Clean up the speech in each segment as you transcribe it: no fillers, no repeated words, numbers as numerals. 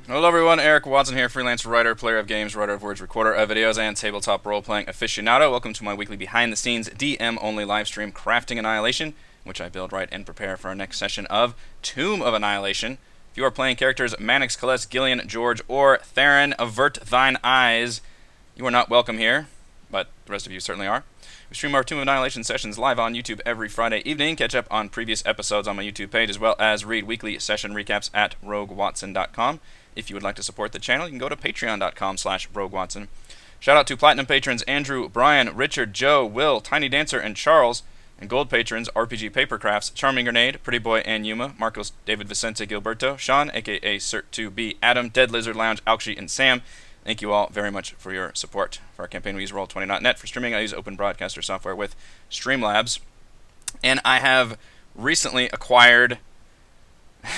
Hello everyone, Eric Watson here, freelance writer, player of games, writer of words, recorder of videos, and tabletop role-playing aficionado. Welcome to my weekly behind-the-scenes, DM-only live stream, Crafting Annihilation, in which I build, write, and prepare for our next session of Tomb of Annihilation. If you are playing characters Mannix, Celeste, Gillian, George, or Theron, avert thine eyes. You are not welcome here, but the rest of you certainly are. We stream our Tomb of Annihilation sessions live on YouTube every Friday evening. Catch up on previous episodes on my YouTube page, as well as read weekly session recaps at roguewatson.com. If you would like to support the channel, you can go to patreon.com/roguewatson. Shout out to Platinum patrons Andrew, Brian, Richard, Joe, Will, Tiny Dancer, and Charles. And Gold patrons RPG Papercrafts, Charming Grenade, Pretty Boy, and Yuma, Marcos, David Vicente, Gilberto, Sean, aka Cert2B, Adam, Dead Lizard Lounge, Alkshi, and Sam. Thank you all very much for your support. For our campaign, we use Roll20.net. For streaming, I use Open Broadcaster software with Streamlabs. And I have recently acquired...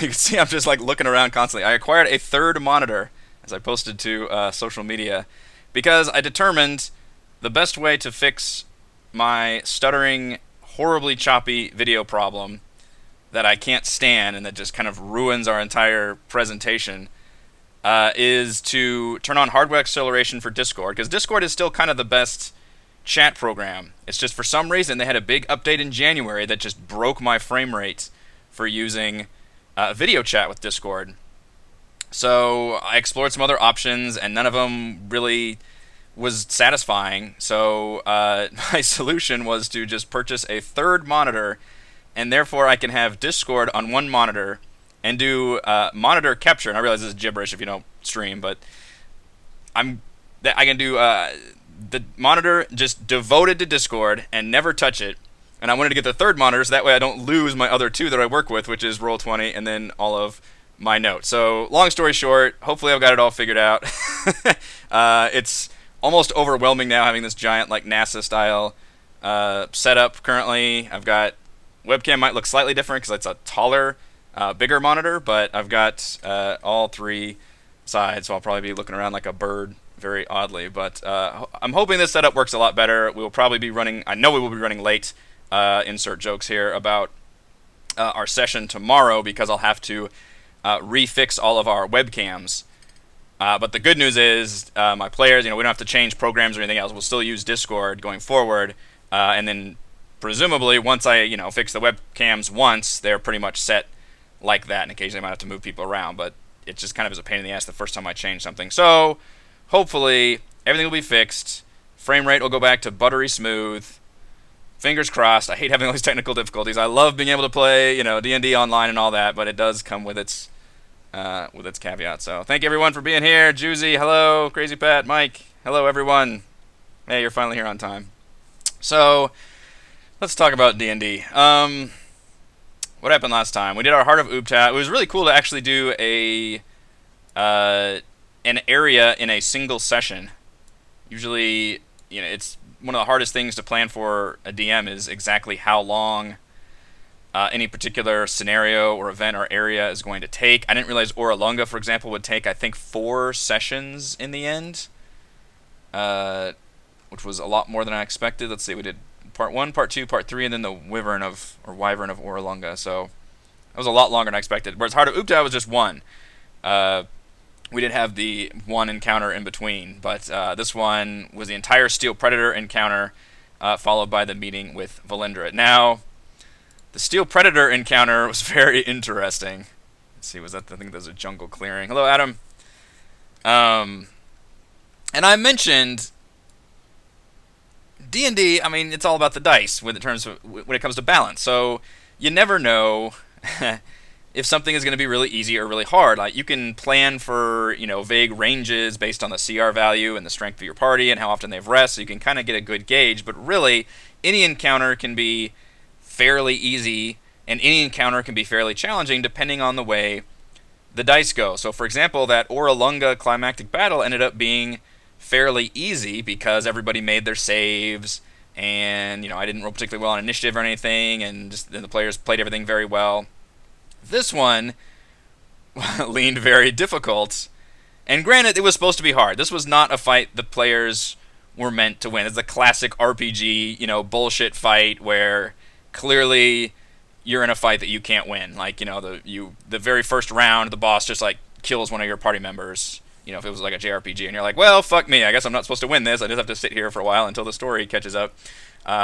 You can see I'm just like looking around constantly. I acquired a third monitor, as I posted to social media, because I determined the best way to fix my stuttering, horribly choppy video problem that I can't stand and that just kind of ruins our entire presentation is to turn on hardware acceleration for Discord, because Discord is still kind of the best chat program. It's just for some reason they had a big update in January that just broke my frame rate for using video chat with Discord. So I explored some other options, and none of them really was satisfying. So my solution was to just purchase a third monitor, and therefore I can have Discord on one monitor and do monitor capture. And I realize this is gibberish if you don't stream, but I can do the monitor just devoted to Discord and never touch it. And I wanted to get the third monitor so that way I don't lose my other two that I work with, which is Roll20 and then all of my notes. So long story short, hopefully I've got it all figured out. It's almost overwhelming now having this giant like NASA style setup currently. I've got webcam might look slightly different because it's a taller, bigger monitor, but I've got all three sides, so I'll probably be looking around like a bird very oddly. But I'm hoping this setup works a lot better. We will probably be running, I know we will be running late. Insert jokes here about our session tomorrow because I'll have to refix all of our webcams. But the good news is my players, we don't have to change programs or anything else. We'll still use Discord going forward, and then presumably once I fix the webcams once, they're pretty much set like that. And occasionally I might have to move people around, but it just kind of is a pain in the ass the first time I change something. So hopefully everything will be fixed. Frame rate will go back to buttery smooth. Fingers crossed. I hate having all these technical difficulties. I love being able to play, D&D online and all that, but it does come with its caveats. So thank you everyone for being here. Juicy, hello. Crazy Pat, Mike, hello everyone. Hey, you're finally here on time. So let's talk about D&D. What happened last time? We did our Heart of Ubta. It was really cool to actually do an area in a single session. Usually, it's one of the hardest things to plan for a DM is exactly how long any particular scenario or event or area is going to take. I didn't realize Oralunga, for example, would take, I think, 4 sessions in the end, which was a lot more than I expected. Let's see, we did part 1, part 2, part 3, and then the Wyvern of Oralunga, so that was a lot longer than I expected. Whereas Heart of Ubta was just 1. We did have the one encounter in between, but this one was the entire Steel Predator encounter, followed by the meeting with Valindra. Now, the Steel Predator encounter was very interesting. Let's see, I think there's a jungle clearing. Hello, Adam. And I mentioned D&D. I mean, it's all about the dice when it comes to balance. So you never know. If something is going to be really easy or really hard. Like, you can plan for, vague ranges based on the CR value and the strength of your party and how often they've rest, so you can kind of get a good gauge. But really, any encounter can be fairly easy, and any encounter can be fairly challenging depending on the way the dice go. So, for example, that Oralunga climactic battle ended up being fairly easy because everybody made their saves, and, I didn't roll particularly well on initiative or anything, and the players played everything very well. This one leaned very difficult, and granted, it was supposed to be hard. This was not a fight the players were meant to win. It's a classic RPG, bullshit fight where clearly you're in a fight that you can't win. Like, the very first round, the boss just like kills one of your party members. If it was like a JRPG, and you're like, well, fuck me, I guess I'm not supposed to win this. I just have to sit here for a while until the story catches up,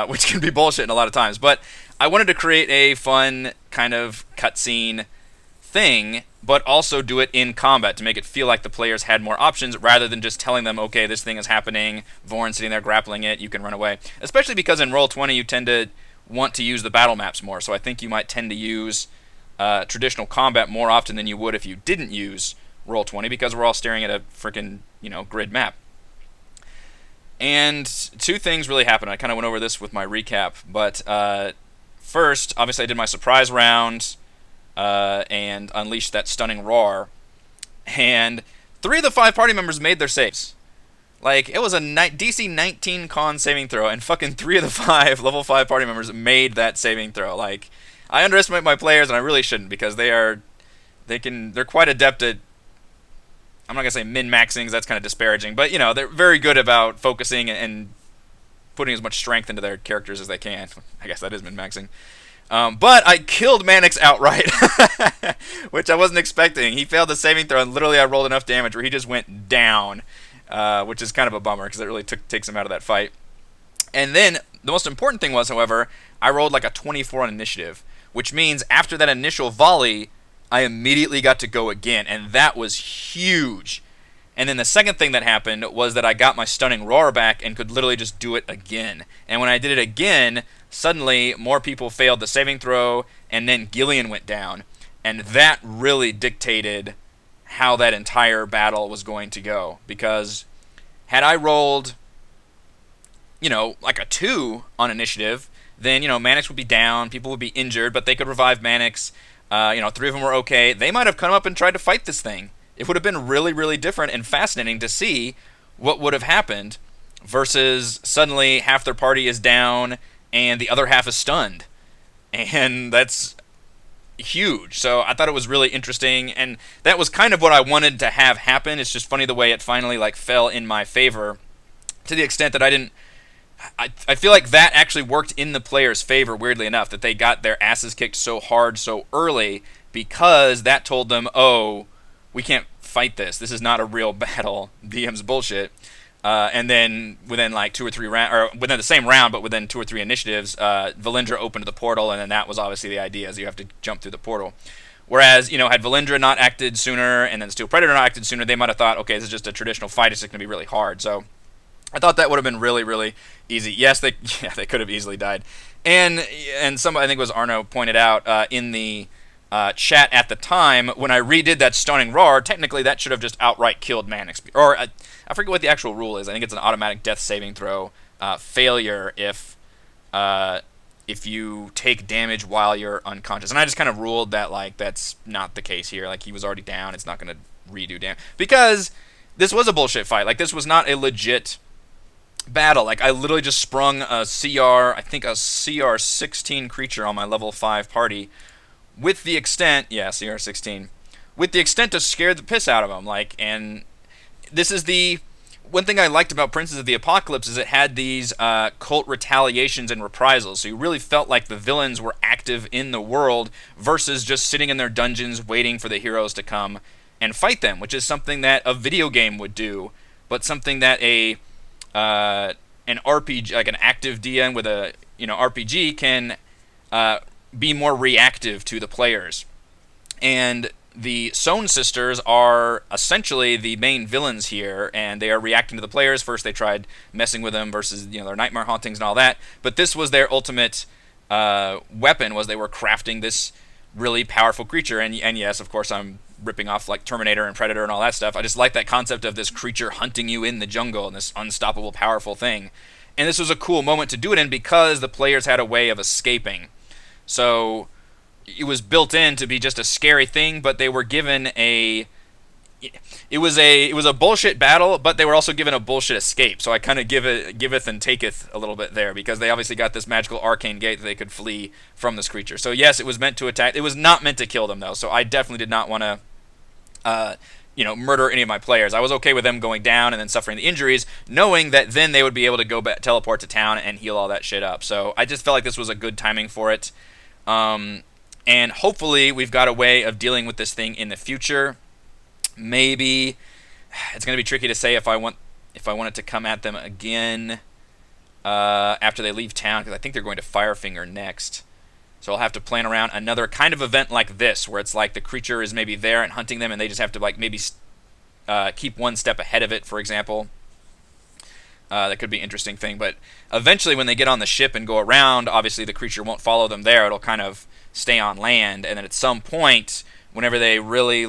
which can be bullshit a lot of times. But I wanted to create a fun kind of cutscene thing, but also do it in combat to make it feel like the players had more options rather than just telling them, okay, this thing is happening, Vorn's sitting there grappling it, you can run away. Especially because in Roll20 you tend to want to use the battle maps more, so I think you might tend to use traditional combat more often than you would if you didn't use Roll20, because we're all staring at a freaking grid map. And two things really happened. I kind of went over this with my recap, but first, obviously I did my surprise round and unleashed that stunning roar, and 3 of the 5 party members made their saves. Like, it was a DC 19 con saving throw, and fucking 3 of the 5 level 5 party members made that saving throw. Like, I underestimate my players, and I really shouldn't, because they're quite adept at, I'm not gonna say min-maxing, because that's kind of disparaging, but they're very good about focusing and putting as much strength into their characters as they can. I guess that is min-maxing. But I killed Mannix outright, which I wasn't expecting. He failed the saving throw, and literally I rolled enough damage where he just went down, which is kind of a bummer because it really takes him out of that fight. And then the most important thing was, however, I rolled like a 24 on initiative, which means after that initial volley, I immediately got to go again, and that was huge. And then the second thing that happened was that I got my stunning roar back and could literally just do it again. And when I did it again, suddenly more people failed the saving throw, and then Gillian went down. And that really dictated how that entire battle was going to go. Because had I rolled, like a 2 on initiative, then, Mannix would be down, people would be injured, but they could revive Mannix. 3 of them were okay. They might have come up and tried to fight this thing. It would have been really, really different and fascinating to see what would have happened versus suddenly half their party is down and the other half is stunned. And that's huge. So I thought it was really interesting, and that was kind of what I wanted to have happen. It's just funny the way it finally fell in my favor, to the extent that I feel like that actually worked in the players' favor, weirdly enough, that they got their asses kicked so hard so early, because that told them, oh, we can't fight this. This is not a real battle. DM's bullshit. And then within 2 or 3 rounds, or within the same round, but within 2 or 3 initiatives, Valindra opened the portal, and then that was obviously the idea, is you have to jump through the portal. Whereas, had Valindra not acted sooner, and then Steel Predator not acted sooner, they might have thought, okay, this is just a traditional fight, it's just going to be really hard. So I thought that would have been really, really easy. Yes, they could have easily died. And somebody, I think it was Arno, pointed out in the chat at the time, when I redid that stunning roar, technically that should have just outright killed Mannix. Or I forget what the actual rule is. I think it's an automatic death saving throw failure if you take damage while you're unconscious. And I just kind of ruled that that's not the case here. He was already down. It's not going to redo damage. Because this was a bullshit fight. This was not a legit battle. I literally just sprung a CR 16 creature on my level 5 party with the extent, CR 16, with the extent to scare the piss out of them. And this is the one thing I liked about Princes of the Apocalypse, is it had these cult retaliations and reprisals. So you really felt like the villains were active in the world versus just sitting in their dungeons waiting for the heroes to come and fight them, which is something that a video game would do, but something that an RPG, like an active DM with a RPG, can be more reactive to the players. And the Sohn sisters are essentially the main villains here, and they are reacting to the players. First they tried messing with them versus their nightmare hauntings and all that, but this was their ultimate weapon, was they were crafting this really powerful creature. And yes, of course, I'm ripping off Terminator and Predator and all that stuff. I just like that concept of this creature hunting you in the jungle, and this unstoppable, powerful thing. And this was a cool moment to do it in, because the players had a way of escaping. So it was built in to be just a scary thing, but they were given it was a bullshit battle, but they were also given a bullshit escape. So I kind of giveth and taketh a little bit there, because they obviously got this magical arcane gate that they could flee from this creature. So yes, it was meant to attack. It was not meant to kill them, though. So I definitely did not want to murder any of my players. I was okay with them going down and then suffering the injuries, knowing that then they would be able to go back, teleport to town, and heal all that shit up. So I just felt like this was a good timing for it. And hopefully we've got a way of dealing with this thing in the future. Maybe it's going to be tricky to say if I want it to come at them again after they leave town, because I think they're going to Firefinger next. So I'll have to plan around another kind of event like this, where it's like the creature is maybe there and hunting them, and they just have to like maybe keep one step ahead of it, for example. That could be an interesting thing. But eventually when they get on the ship and go around, obviously the creature won't follow them there. It'll kind of stay on land. And then at some point, whenever they really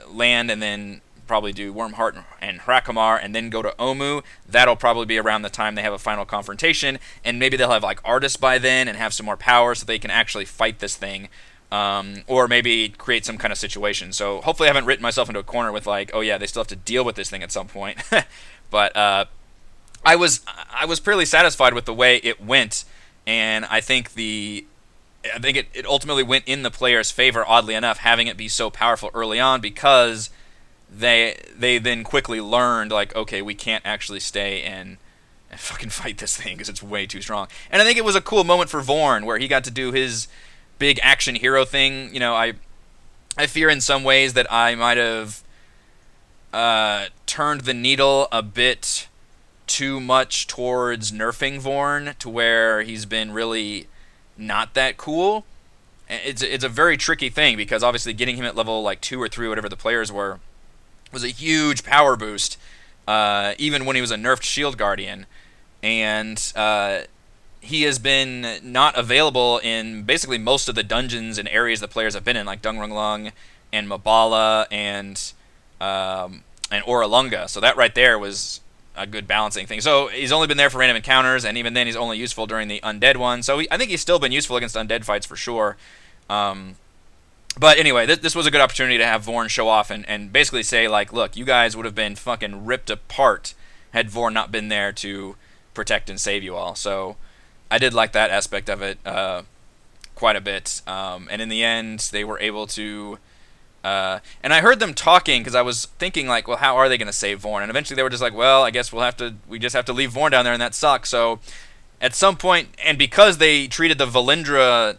land and then probably do Wormheart and Hrakamar and then go to Omu, that'll probably be around the time they have a final confrontation. And maybe they'll have like Artists by then and have some more power so they can actually fight this thing. Or maybe create some kind of situation. So hopefully I haven't written myself into a corner with like, oh yeah, they still have to deal with this thing at some point. But I was fairly satisfied with the way it went, and I think it ultimately went in the player's favor, oddly enough, having it be so powerful early on, because they then quickly learned, like, okay, we can't actually stay and fucking fight this thing because it's way too strong. And I think it was a cool moment for Vorn, where he got to do his big action hero thing. You know, I fear in some ways that I might have turned the needle a bit too much towards nerfing Vorn, to where he's been really not that cool. It's a very tricky thing, because obviously getting him at level like 2 or 3, whatever the players were, was a huge power boost, even when he was a nerfed Shield Guardian. And he has been not available in basically most of the dungeons and areas the players have been in, like Dungrunglung and Mabala and Oralunga. So that right there was a good balancing thing. So he's only been there for random encounters, and even then he's only useful during the undead one. So I think he's still been useful against undead fights for sure. But anyway, this was a good opportunity to have Vorn show off and basically say, like, look, you guys would have been fucking ripped apart had Vorn not been there to protect and save you all. So I did like that aspect of it quite a bit. And in the end, they were able to... and I heard them talking, because I was thinking, like, well, how are they going to save Vorn? And eventually they were just like, well, I guess we just have to leave Vorn down there, and that sucks. So at some point, and because they treated the Valindra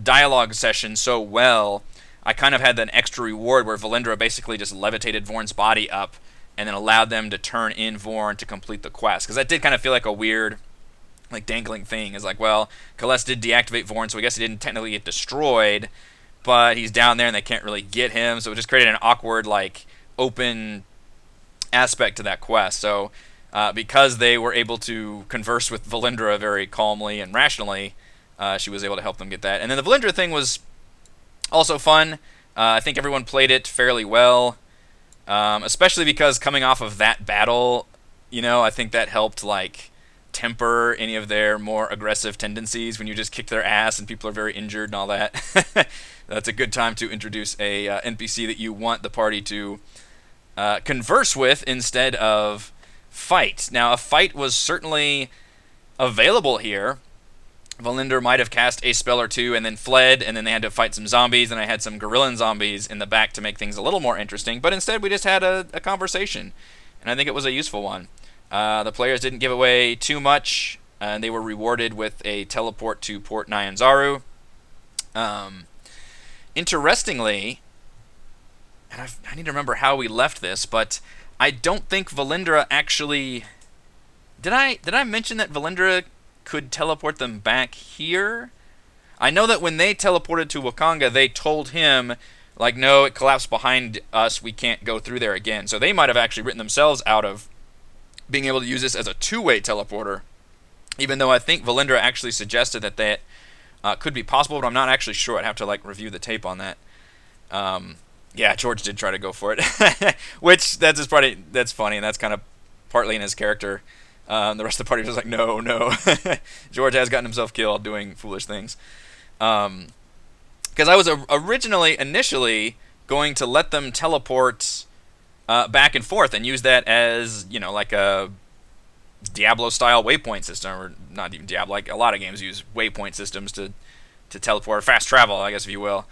dialogue session so well, I kind of had an extra reward where Valindra basically just levitated Vorn's body up and then allowed them to turn in Vorn to complete the quest. Because that did kind of feel like a weird, like, dangling thing. It's like, well, Kales did deactivate Vorn, so I guess he didn't technically get destroyed, but he's down there and they can't really get him, so it just created an awkward, like, open aspect to that quest. So because they were able to converse with Valindra very calmly and rationally, she was able to help them get that. And then the Valindra thing was also fun. I think everyone played it fairly well, especially because coming off of that battle, you know, I think that helped, like, temper any of their more aggressive tendencies when you just kick their ass and people are very injured and all that. That's a good time to introduce a NPC that you want the party to converse with instead of fight. Now, a fight was certainly available here. Valindra might have cast a spell or two and then fled, and then they had to fight some zombies, and I had some Gorillan zombies in the back to make things a little more interesting. But instead, we just had a conversation, and I think it was a useful one. The players didn't give away too much, and they were rewarded with a teleport to Port Nyanzaru. Interestingly, and I need to remember how we left this, but I don't think Valindra actually... Did I mention that Valindra could teleport them back here? I know that when they teleported to Wakanga, they told him, like, no, it collapsed behind us, we can't go through there again. So they might have actually written themselves out of being able to use this as a two-way teleporter, even though I think Valindra actually suggested that could be possible, but I'm not actually sure. I'd have to, like, review the tape on that. Yeah, George did try to go for it, which that's funny, and that's kind of partly in his character. The rest of the party was like, no. George has gotten himself killed doing foolish things. Because I was initially going to let them teleport back and forth and use that as, you know, like a Diablo-style waypoint system, or not even Diablo, like a lot of games use waypoint systems to teleport, fast travel, I guess, if you will.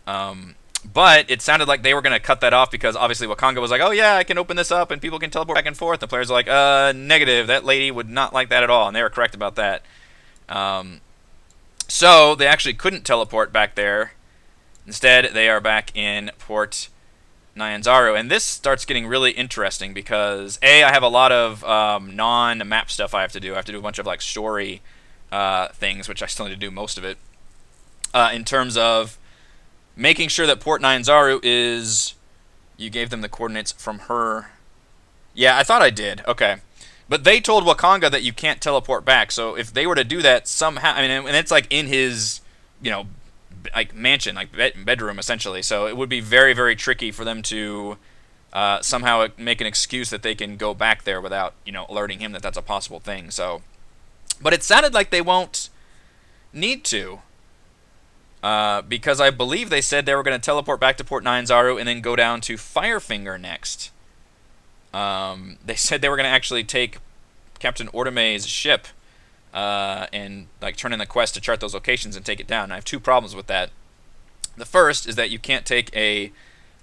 But it sounded like they were going to cut that off, because obviously Wakanga was like, oh yeah, I can open this up and people can teleport back and forth. The players are like, negative, that lady would not like that at all, and they were correct about that. So they actually couldn't teleport back there, Instead, they are back in Port Nyanzaru, and this starts getting really interesting because I have a lot of non-map stuff I have to do. I have to do a bunch of like story things, which I still need to do most of it. In terms of making sure that Port Nyanzaru is, you gave them the coordinates from her. Yeah, I thought I did. Okay, but they told Wakanga that you can't teleport back. So if they were to do that somehow, I mean, and it's like in his, you know, like mansion, like bedroom essentially. So it would be very, very tricky for them to somehow make an excuse that they can go back there without, you know, alerting him that that's a possible thing. So, but it sounded like they won't need to, because I believe they said they were going to teleport back to Port Nyanzaru and then go down to Firefinger next. They said they were going to actually take Captain Ordeme's ship and like turn in the quest to chart those locations and take it down. And I have two problems with that. The first is that you can't take a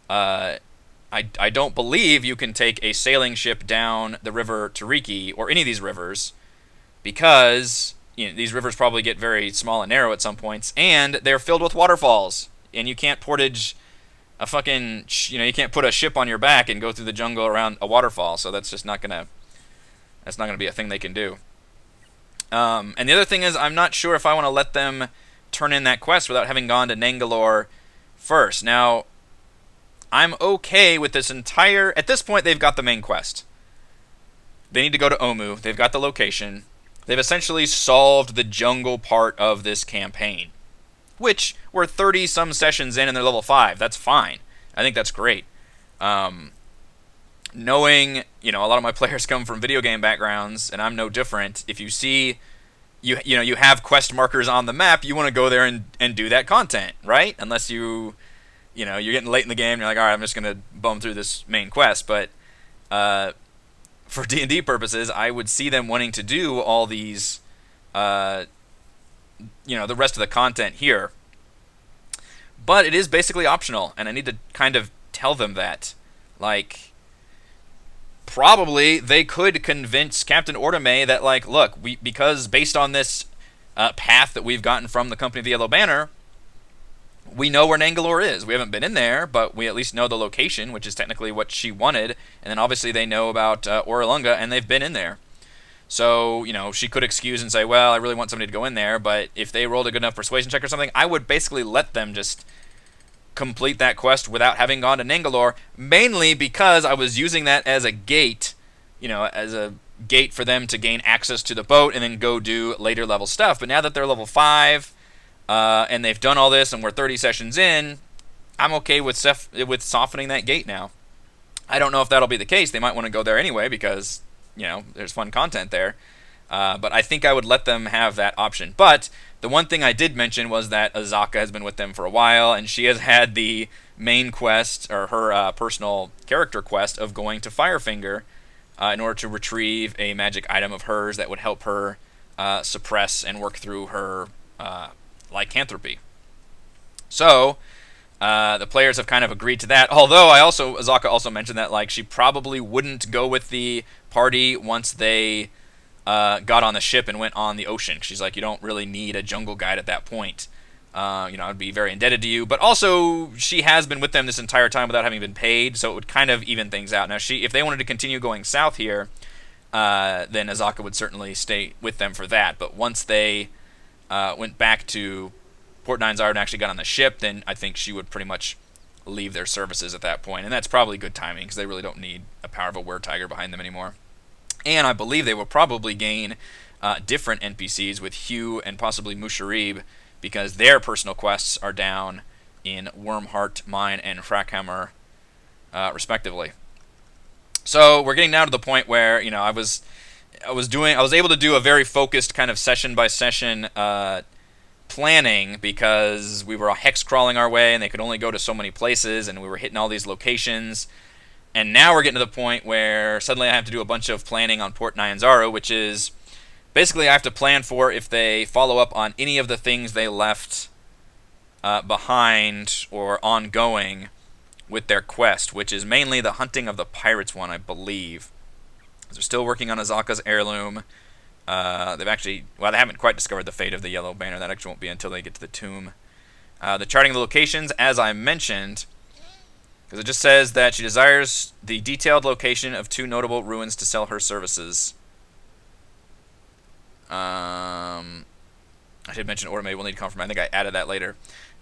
I don't believe you can take a sailing ship down the river Tariki or any of these rivers, because you know, these rivers probably get very small and narrow at some points, and they're filled with waterfalls, and you can't portage a fucking, you know, you can't put a ship on your back and go through the jungle around a waterfall. So that's just not gonna be a thing they can do. And the other thing is, I'm not sure if I want to let them turn in that quest without having gone to Nangalore first. Now, I'm okay with this entire... At this point, they've got the main quest. They need to go to Omu. They've got the location. They've essentially solved the jungle part of this campaign, which we're 30-some sessions in and they're level 5. That's fine. I think that's great. Knowing, you know, a lot of my players come from video game backgrounds, and I'm no different. If you see, you know, you have quest markers on the map, you want to go there and do that content, right? Unless you know, you're getting late in the game, and you're like, all right, I'm just going to bum through this main quest. But for D&D purposes, I would see them wanting to do all these, you know, the rest of the content here. But it is basically optional, and I need to kind of tell them that. Like, probably they could convince Captain Ordeme that, like, look, because based on this path that we've gotten from the Company of the Yellow Banner, we know where Nangalore is. We haven't been in there, but we at least know the location, which is technically what she wanted. And then obviously they know about Oralunga, and they've been in there. So, you know, she could excuse and say, well, I really want somebody to go in there, but if they rolled a good enough persuasion check or something, I would basically let them just complete that quest without having gone to Nangalore, mainly because I was using that as a gate, you know, as a gate for them to gain access to the boat and then go do later level stuff. But now that they're level 5, and they've done all this and we're 30 sessions in, I'm okay with softening that gate now. I don't know if that'll be the case. They might want to go there anyway because, you know, there's fun content there. But I think I would let them have that option. But the one thing I did mention was that Azaka has been with them for a while, and she has had the main quest, or her personal character quest, of going to Firefinger in order to retrieve a magic item of hers that would help her suppress and work through her lycanthropy. So the players have kind of agreed to that. Although Azaka also mentioned that, like, she probably wouldn't go with the party once they got on the ship and went on the ocean. She's like, you don't really need a jungle guide at that point. You know, I'd be very indebted to you. But also, she has been with them this entire time without having been paid, so it would kind of even things out. Now, if they wanted to continue going south here, then Azaka would certainly stay with them for that. But once they went back to Port Nyanzaru and actually got on the ship, then I think she would pretty much leave their services at that point. And that's probably good timing, because they really don't need a power of a were-tiger behind them anymore. And I believe they will probably gain different NPCs with Hugh and possibly Musharib, because their personal quests are down in Wormheart Mine and Frackhammer, respectively. So we're getting now to the point where, you know, I was able to do a very focused kind of session by session planning, because we were hex crawling our way and they could only go to so many places, and we were hitting all these locations. And now we're getting to the point where suddenly I have to do a bunch of planning on Port Nyanzaru, which is basically I have to plan for if they follow up on any of the things they left behind or ongoing with their quest, which is mainly the hunting of the pirates one, I believe. They're still working on Azaka's heirloom. They haven't quite discovered the fate of the Yellow Banner. That actually won't be until they get to the tomb. The charting of the locations, as I mentioned, because it just says that she desires the detailed location of 2 notable ruins to sell her services. I should mention order maybe we'll need to confirm. I think I added that later.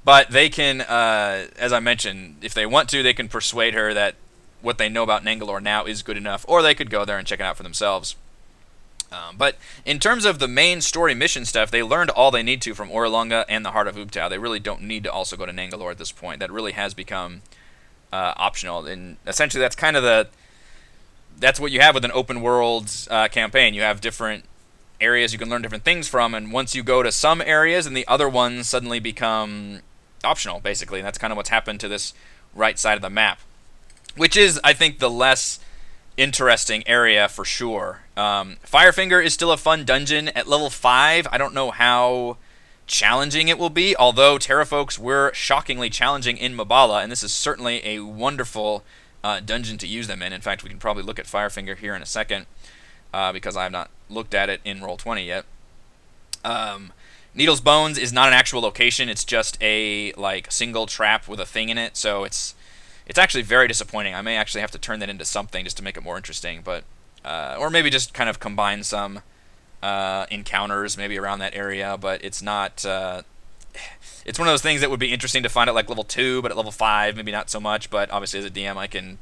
But they can, as I mentioned, if they want to, they can persuade her that what they know about Nangalore now is good enough, or they could go there and check it out for themselves. But in terms of the main story mission stuff, they learned all they need to from Orlunga and the Heart of Ubtao. They really don't need to also go to Nangalore at this point. That really has become optional, and essentially that's kind of that's what you have with an open world campaign. You have different areas you can learn different things from, and once you go to some areas, and the other ones suddenly become optional, basically. And that's kind of what's happened to this right side of the map, which is, I think, the less interesting area for sure. Firefinger is still a fun dungeon at level 5. I don't know how challenging it will be, although Terrafolks were shockingly challenging in Mabala, and this is certainly a wonderful dungeon to use them in. In fact, we can probably look at Firefinger here in a second, because I have not looked at it in Roll20 yet. Needle's Bones is not an actual location. It's just a single trap with a thing in it, so it's actually very disappointing. I may actually have to turn that into something just to make it more interesting, but or maybe just kind of combine some encounters maybe around that area, but it's not... it's one of those things that would be interesting to find at level 2, but at level 5 maybe not so much, but obviously as a DM I can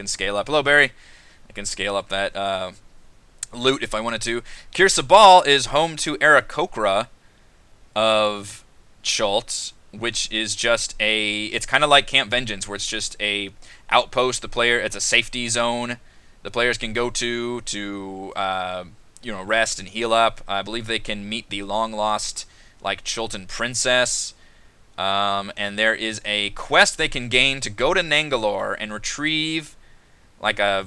scale up. Hello, Barry. I can scale up that loot if I wanted to. Kir Sabal is home to Aarakocra of Chult, which is just it's kind of like Camp Vengeance, where it's just a outpost. It's a safety zone the players can go to rest and heal up. I believe they can meet the long lost Chultan princess, and there is a quest they can gain to go to Nangalore and retrieve a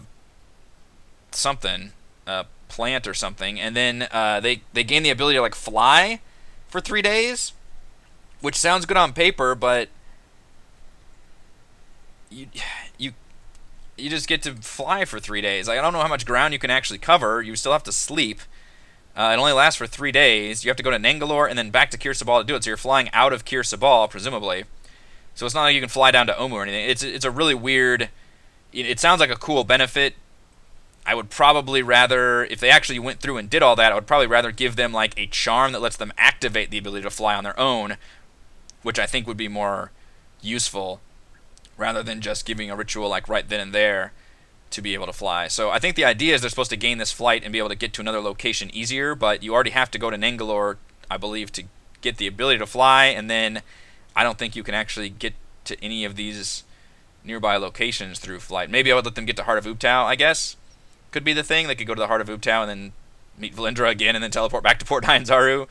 plant or something, and then they gain the ability to fly for 3 days, which sounds good on paper, but you just get to fly for 3 days. I don't know how much ground you can actually cover. You still have to sleep. It only lasts for 3 days. You have to go to Nangalore and then back to Kir Sabal to do it. So you're flying out of Kir Sabal, presumably. So it's not like you can fly down to Omu or anything. It's a really weird... It sounds like a cool benefit. I would probably rather, if they actually went through and did all that, I would probably rather give them a charm that lets them activate the ability to fly on their own, which I think would be more useful, rather than just giving a ritual right then and there to be able to fly. So I think the idea is they're supposed to gain this flight and be able to get to another location easier, but you already have to go to Nangalore, I believe, to get the ability to fly, and then I don't think you can actually get to any of these nearby locations through flight. Maybe I would let them get to Heart of Ubtao, I guess. Could be the thing. They could go to the Heart of Ubtao and then meet Valindra again and then teleport back to Port Nyanzaru.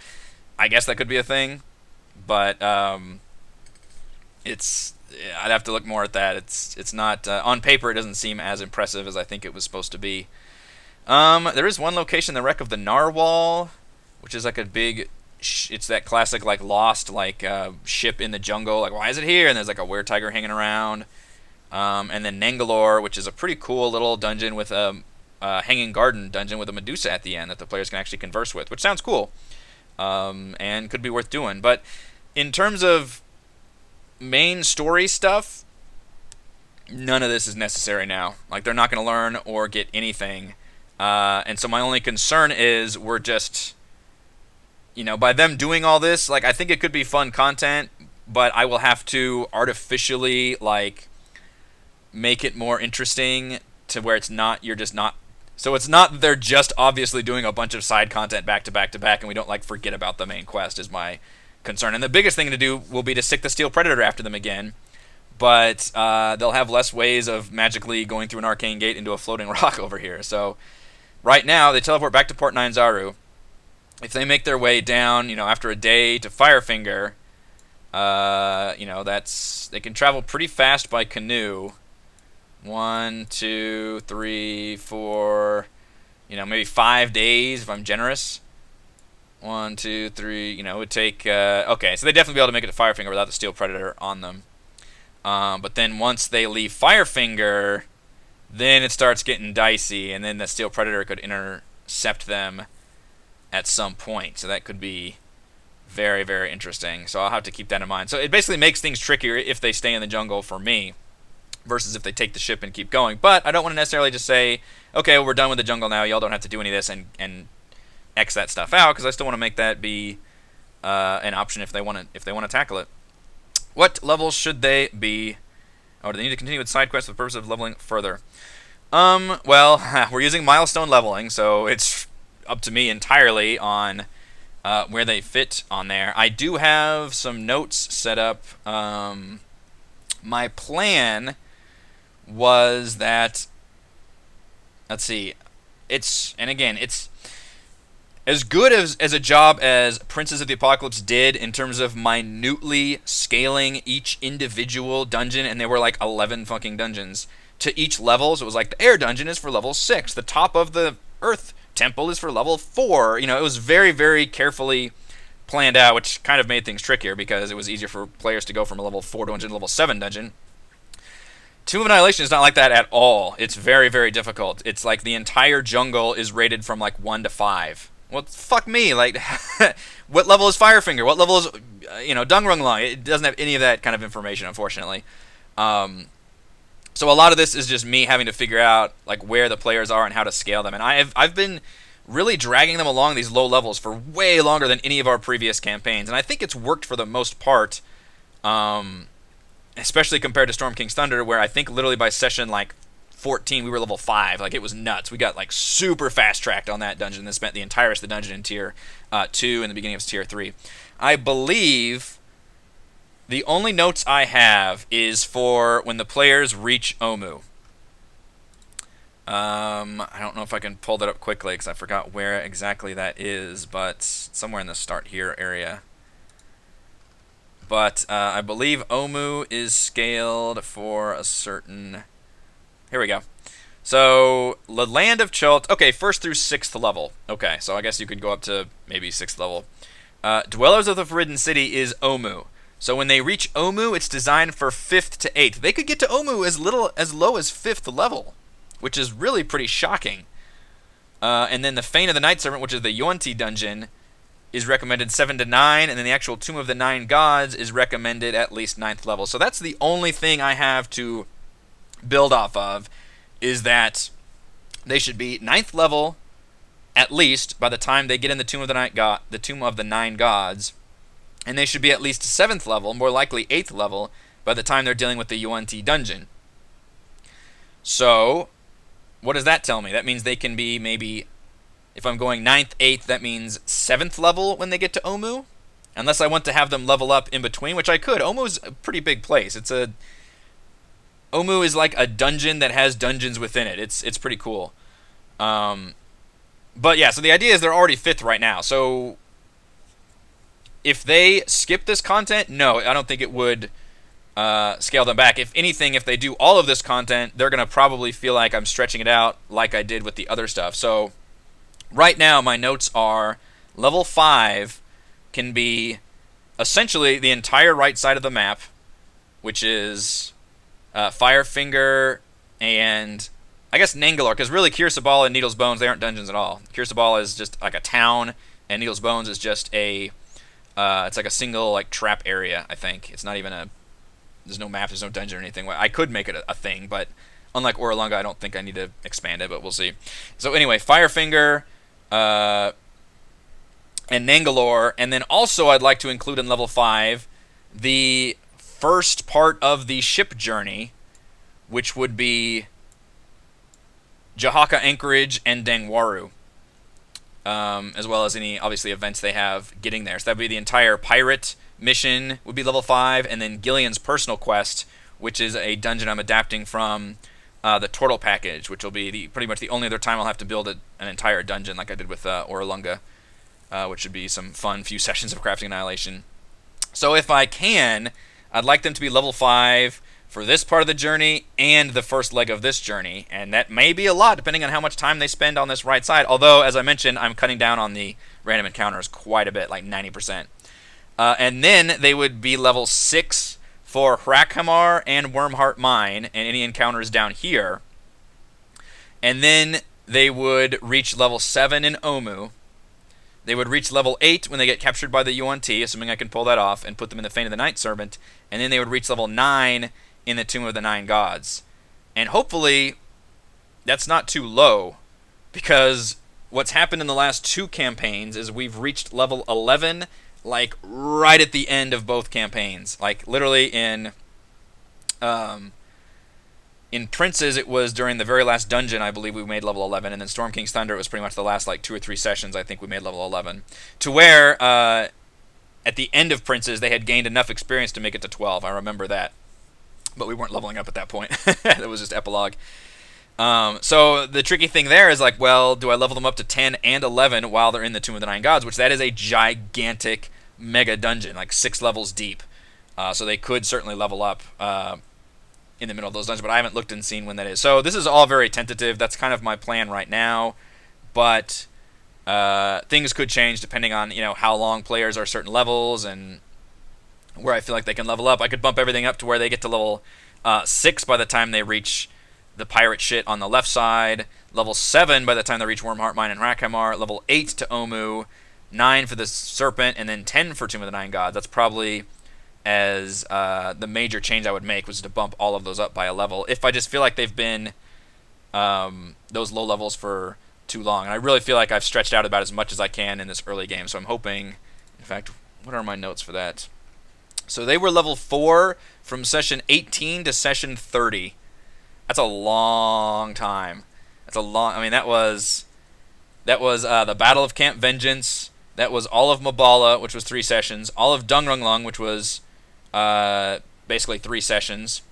I guess that could be a thing. But I'd have to look more at that. It's not on paper. It doesn't seem as impressive as I think it was supposed to be. There is one location, the wreck of the Narwhal, which is a big. It's that classic lost ship in the jungle. Why is it here? And there's a weretiger hanging around. And then Nangalore, which is a pretty cool little dungeon with a hanging garden dungeon with a Medusa at the end that the players can actually converse with, which sounds cool, and could be worth doing. But in terms of main story stuff, none of this is necessary now. They're not going to learn or get anything, and so my only concern is we're just, by them doing all this, I think it could be fun content, but I will have to artificially make it more interesting to where it's not, so it's not that they're just obviously doing a bunch of side content back to back to back and we don't forget about the main quest is my concern. And the biggest thing to do will be to stick the Steel Predator after them again, but they'll have less ways of magically going through an arcane gate into a floating rock over here. So right now they teleport back to Port Nyanzaru. If they make their way down, after a day to Firefinger, they can travel pretty fast by canoe. 1, 2, 3, 4, maybe 5 days if I'm generous. 1, 2, 3, it would take, okay, so they'd definitely be able to make it to Firefinger without the Steel Predator on them. But then once they leave Firefinger, then it starts getting dicey, and then the Steel Predator could intercept them at some point. So that could be Very, very interesting. So I'll have to keep that in mind. So it basically makes things trickier if they stay in the jungle for me versus if they take the ship and keep going. But I don't want to necessarily just say, okay, well, we're done with the jungle now. Y'all don't have to do any of this and X that stuff out, because I still want to make that be an option if they want to tackle it. What levels should they be? Oh, do they need to continue with side quests for the purpose of leveling further? Well, we're using milestone leveling, so it's up to me entirely on where they fit on there. I do have some notes set up. My plan was that, let's see, it's as good as a job as Princes of the Apocalypse did in terms of minutely scaling each individual dungeon, and there were like 11 fucking dungeons to each level. So it was like the air dungeon is for level 6, the top of the earth temple is for level 4. You know, it was very, very carefully planned out, which kind of made things trickier because it was easier for players to go from a level 4 dungeon to level 7 dungeon. Tomb of Annihilation is not like that at all. It's very, very difficult. It's like the entire jungle is rated from like 1 to 5. Well, fuck me. Like, what level is Firefinger? What level is, Dungrunglong? It doesn't have any of that kind of information, unfortunately. So a lot of this is just me having to figure out like where the players are and how to scale them. And I've been really dragging them along these low levels for way longer than any of our previous campaigns, and I think it's worked for the most part. Especially compared to Storm King's Thunder, where I think literally by session like 14 we were level 5. Like, it was nuts. We got like super fast tracked on that dungeon and spent the entire rest of the dungeon in tier 2 and the beginning of tier 3. I believe the only notes I have is for when the players reach Omu. I don't know if I can pull that up quickly because I forgot where exactly that is, but somewhere in the start here area. But I believe Omu is scaled for a certain... Here we go. So, the Land of Chult... Okay, 1st through 6th level. Okay, so I guess you could go up to maybe 6th level. Dwellers of the Forbidden City is Omu. So when they reach Omu, it's designed for 5th to 8th. They could get to Omu as low as 5th level, which is really pretty shocking. And then the Fane of the Night Servant, which is the Yuan-Ti dungeon, is recommended 7 to 9, and then the actual Tomb of the Nine Gods is recommended at least 9th level. So that's the only thing I have to build off of, is that they should be 9th level at least by the time they get in the Tomb of the Nine Gods, and they should be at least 7th level, more likely 8th level, by the time they're dealing with the Yuan-Ti dungeon. So, what does that tell me? That means they can be maybe... If I'm going 9th, 8th, that means 7th level when they get to Omu. Unless I want to have them level up in between, which I could. Omu's a pretty big place. Omu is like a dungeon that has dungeons within it. It's pretty cool. But yeah, so the idea is they're already 5th right now. So if they skip this content, no, I don't think it would scale them back. If anything, if they do all of this content, they're going to probably feel like I'm stretching it out like I did with the other stuff. So... right now, my notes are level 5 can be essentially the entire right side of the map, which is Firefinger and I guess Nangalore, because really Kirsabal and Needle's Bones, they aren't dungeons at all. Kirsabal is just like a town, and Needle's Bones is just it's like a single like trap area, I think. It's not even there's no map, there's no dungeon or anything. I could make it a thing, but unlike Oralunga, I don't think I need to expand it, but we'll see. So anyway, Firefinger... and Nangalore, and then also I'd like to include in level 5 the first part of the ship journey, which would be Jahaka Anchorage and Dangwaru, as well as any, obviously, events they have getting there. So that would be the entire pirate mission would be level 5, and then Gillian's personal quest, which is a dungeon I'm adapting from the Turtle package, which will be pretty much the only other time I'll have to build an entire dungeon like I did with Oralunga, which should be some fun few sessions of Crafting Annihilation. So if I can, I'd like them to be level 5 for this part of the journey and the first leg of this journey, and that may be a lot depending on how much time they spend on this right side, although, as I mentioned, I'm cutting down on the random encounters quite a bit, like 90%. And then they would be level 6 for Hrakhamar and Wormheart Mine, and any encounters down here. And then they would reach level 7 in Omu, They would reach level 8 when they get captured by the UNT, assuming I can pull that off, and put them in the Fane of the Night Servant. And then they would reach level 9 in the Tomb of the Nine Gods. And hopefully, that's not too low, because what's happened in the last 2 campaigns is we've reached level 11, like, right at the end of both campaigns. Like, literally in Princes, it was during the very last dungeon, I believe, we made level 11, and then Storm King's Thunder, it was pretty much the last, like, 2 or 3 sessions, I think we made level 11. To where, at the end of Princes, they had gained enough experience to make it to 12. I remember that. But we weren't leveling up at that point. It was just epilogue. So the tricky thing there is, like, well, do I level them up to 10 and 11 while they're in the Tomb of the Nine Gods, which that is a gigantic mega dungeon, like 6 levels deep. So they could certainly level up in the middle of those dungeons, but I haven't looked and seen when that is. So this is all very tentative. That's kind of my plan right now, but things could change depending on, how long players are certain levels and where I feel like they can level up. I could bump everything up to where they get to level 6 by the time they reach the pirate shit on the left side, level 7 by the time they reach Wormheart Mine and Rakhamar, level 8 to Omu, 9 for the Serpent, and then 10 for Tomb of the Nine Gods. That's probably as the major change I would make, was to bump all of those up by a level, if I just feel like they've been those low levels for too long. And I really feel like I've stretched out about as much as I can in this early game, so I'm hoping, in fact, what are my notes for that? So they were level 4 from session 18 to session 30. That's a long time. That was the Battle of Camp Vengeance. That was all of Mabala, which was 3 sessions. All of Dungrunglung, which was basically 3 sessions.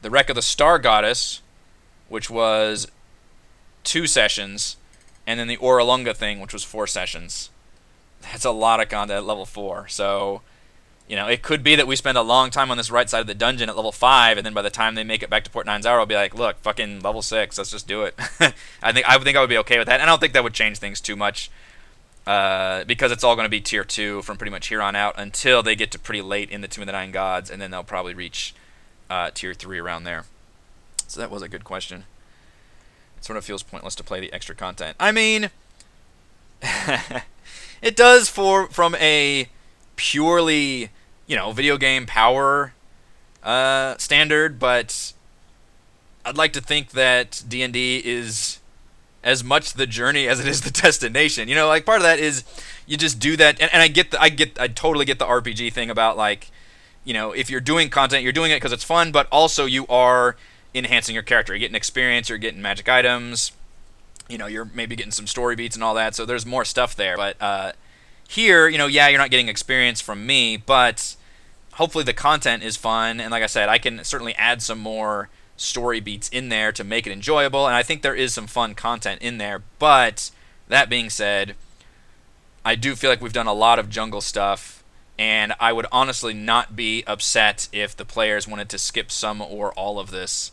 The Wreck of the Star Goddess, which was 2 sessions. And then the Oralunga thing, which was 4 sessions. That's a lot of content at level 4. So, it could be that we spend a long time on this right side of the dungeon at level 5, and then by the time they make it back to Port 9 I'll be like, look, fucking level 6, let's just do it. I think I would be okay with that, and I don't think that would change things too much, because it's all going to be tier 2 from pretty much here on out until they get to pretty late in the Tomb of the Nine Gods, and then they'll probably reach tier 3 around there. So that was a good question. It sort of feels pointless to play the extra content. I mean, it does from a purely, video game power standard, but I'd like to think that D&D is as much the journey as it is the destination. Like, part of that is you just do that, and I totally get the RPG thing about, like, if you're doing content, you're doing it because it's fun, but also you are enhancing your character. You're getting experience, you're getting magic items, you're maybe getting some story beats and all that, so there's more stuff there. But here, yeah, you're not getting experience from me, but hopefully the content is fun, and like I said, I can certainly add some more story beats in there to make it enjoyable, and I think there is some fun content in there. But that being said, I do feel like we've done a lot of jungle stuff, and I would honestly not be upset if the players wanted to skip some or all of this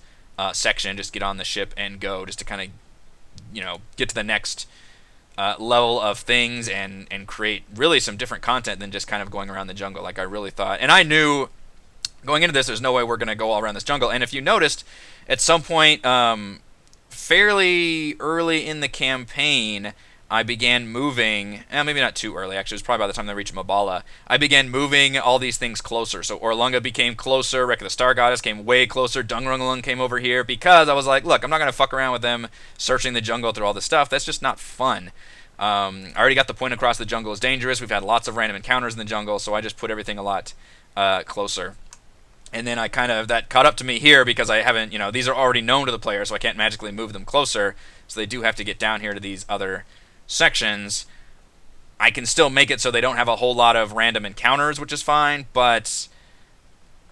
section, just get on the ship and go, just to kind of, get to the next level of things and create really some different content than just kind of going around the jungle like I really thought. And I knew going into this, there's no way we're going to go all around this jungle. And if you noticed, at some point fairly early in the campaign, I began moving, maybe not too early, actually, it was probably by the time they reached Mabala, I began moving all these things closer. So Orlunga became closer, Wreck of the Star Goddess came way closer, Dungrunglung came over here, because I was like, look, I'm not going to fuck around with them searching the jungle through all this stuff. That's just not fun. I already got the point across the jungle is dangerous. We've had lots of random encounters in the jungle, so I just put everything a lot closer. And then that caught up to me here, because I haven't, these are already known to the player, so I can't magically move them closer, so they do have to get down here to these other sections. I can still make it so they don't have a whole lot of random encounters, which is fine, but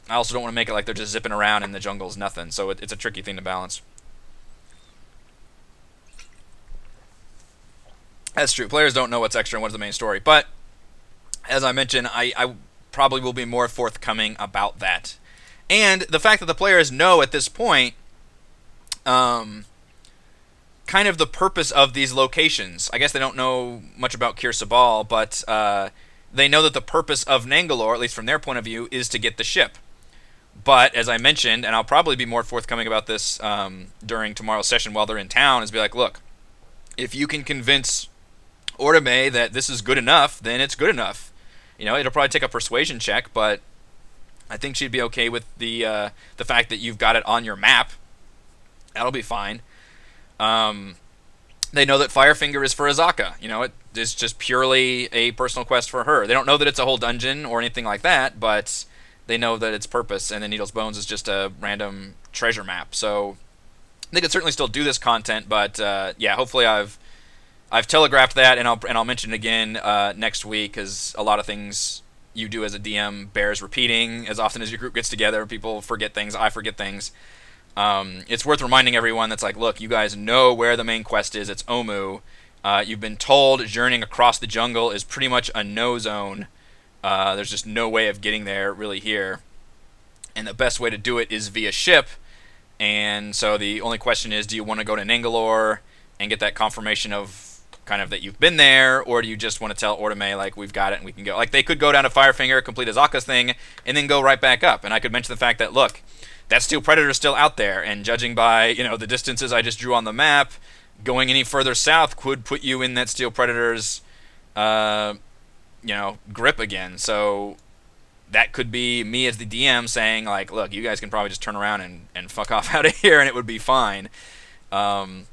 I also don't want to make it like they're just zipping around and the jungle's nothing, so it's a tricky thing to balance. That's true. Players don't know what's extra and what's the main story, but as I mentioned, I probably will be more forthcoming about that. And the fact that the players know at this point kind of the purpose of these locations. I guess they don't know much about Kir Sabal, but they know that the purpose of Nangalore, at least from their point of view, is to get the ship. But, as I mentioned, and I'll probably be more forthcoming about this during tomorrow's session while they're in town, is be like, look, if you can convince Ortome that this is good enough, then it's good enough. It'll probably take a persuasion check, but I think she'd be okay with the fact that you've got it on your map. That'll be fine. They know that Firefinger is for Azaka. It is just purely a personal quest for her. They don't know that it's a whole dungeon or anything like that, but they know that its purpose, and then Needle's Bones is just a random treasure map. So they could certainly still do this content, but yeah, hopefully I've telegraphed that, and I'll mention it again next week, because a lot of things you do as a DM bears repeating. As often as your group gets together, people forget things. I forget things. It's worth reminding everyone that's like, look, you guys know where the main quest is. It's Omu. You've been told journeying across the jungle is pretty much a no zone. There's just no way of getting there really here. And the best way to do it is via ship. And so the only question is, do you want to go to Nangalore and get that confirmation of kind of that you've been there, or do you just want to tell Ortome, like, we've got it and we can go? Like, they could go down to Firefinger, complete Azaka's thing, and then go right back up. And I could mention the fact that, look, that Steel Predator is still out there, and judging by, the distances I just drew on the map, going any further south could put you in that Steel Predator's, grip again. So that could be me as the DM saying, like, look, you guys can probably just turn around and fuck off out of here, and it would be fine. And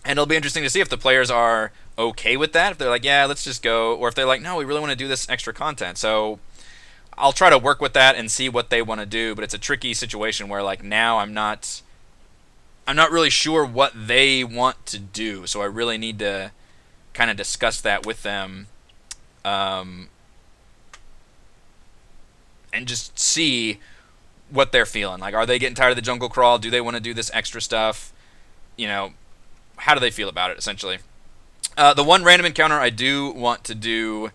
it'll be interesting to see if the players are okay with that, if they're like, yeah, let's just go, or if they're like, no, we really want to do this extra content. So I'll try to work with that and see what they want to do, but it's a tricky situation where, like, now I'm not really sure what they want to do, so I really need to kind of discuss that with them, and just see what they're feeling. Like, are they getting tired of the jungle crawl? Do they want to do this extra stuff? How do they feel about it, essentially? The one random encounter I do want to do,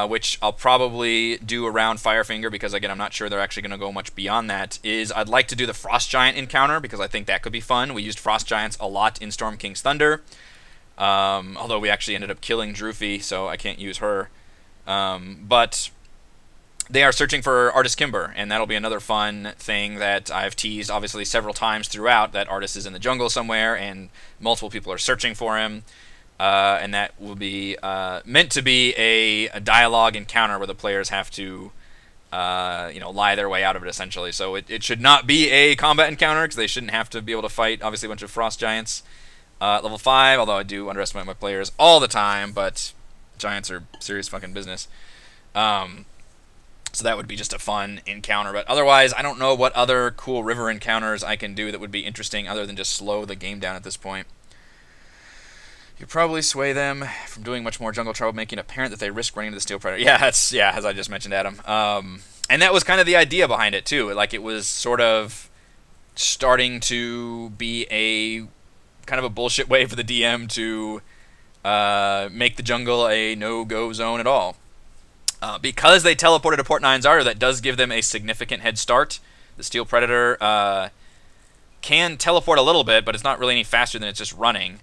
which I'll probably do around Firefinger, because, again, I'm not sure they're actually going to go much beyond that, is I'd like to do the Frost Giant encounter, because I think that could be fun. We used Frost Giants a lot in Storm King's Thunder, although we actually ended up killing Droofy, so I can't use her. But they are searching for Artist Kimber, and that'll be another fun thing that I've teased, obviously, several times throughout, that Artist is in the jungle somewhere, and multiple people are searching for him. And that will be meant to be a dialogue encounter where the players have to, lie their way out of it, essentially. So it should not be a combat encounter, because they shouldn't have to be able to fight, obviously, a bunch of Frost Giants. Level 5, although I do underestimate my players all the time, but Giants are serious fucking business. So that would be just a fun encounter. But otherwise, I don't know what other cool river encounters I can do that would be interesting, other than just slow the game down at this point. You probably sway them from doing much more jungle trouble, making it apparent that they risk running into the Steel Predator. Yeah, as I just mentioned, Adam. And that was kind of the idea behind it, too. Like, it was sort of starting to be a kind of a bullshit way for the DM to make the jungle a no-go zone at all. Because they teleported to Port Nine Zaru, that does give them a significant head start. The Steel Predator can teleport a little bit, but it's not really any faster than it's just running.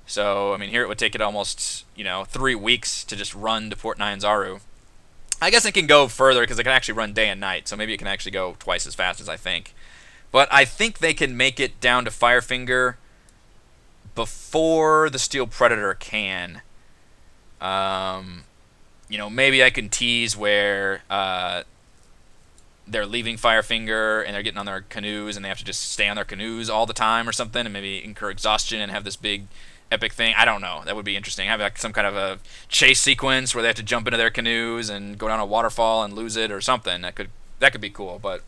So, I mean, here it would take it almost, 3 weeks to just run to Port Nine Zaru. I guess it can go further, because it can actually run day and night, so maybe it can actually go twice as fast as I think. But I think they can make it down to Firefinger before the Steel Predator can. Maybe I can tease where they're leaving Firefinger and they're getting on their canoes and they have to just stay on their canoes all the time or something, and maybe incur exhaustion and have this big epic thing. I don't know. That would be interesting. Have like some kind of a chase sequence where they have to jump into their canoes and go down a waterfall and lose it or something. That could be cool, but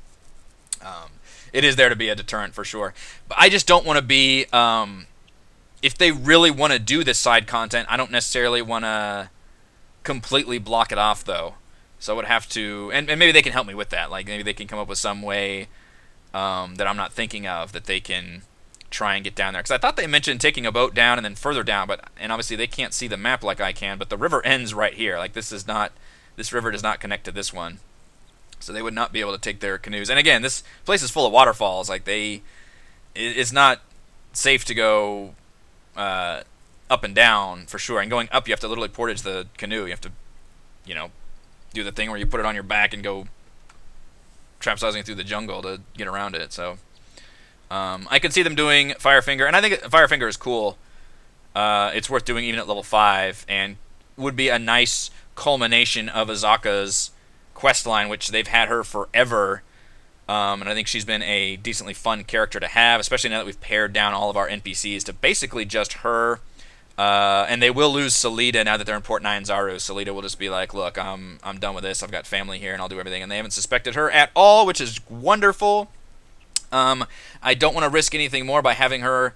it is there to be a deterrent for sure. But I just don't want to be if they really want to do this side content, I don't necessarily want to completely block it off, though. So I would have to, and maybe they can help me with that. Like, maybe they can come up with some way that I'm not thinking of that they can try and get down there. Because I thought they mentioned taking a boat down and then further down, and obviously they can't see the map like I can, but the river ends right here. Like, this river does not connect to this one. So they would not be able to take their canoes. And again, this place is full of waterfalls. Like, it's not safe to go up and down for sure. And going up, you have to literally portage the canoe. You have to, do the thing where you put it on your back and go capsizing through the jungle to get around it. So I can see them doing Firefinger, and I think Firefinger is cool. It's worth doing even at level 5, and would be a nice culmination of Azaka's quest line, which they've had her forever. And I think she's been a decently fun character to have, especially now that we've pared down all of our NPCs to basically just her. And they will lose Salida now that they're in Port Nyanzaru. Salida will just be like, look, I'm done with this. I've got family here, and I'll do everything. And they haven't suspected her at all, which is wonderful. I don't want to risk anything more by having her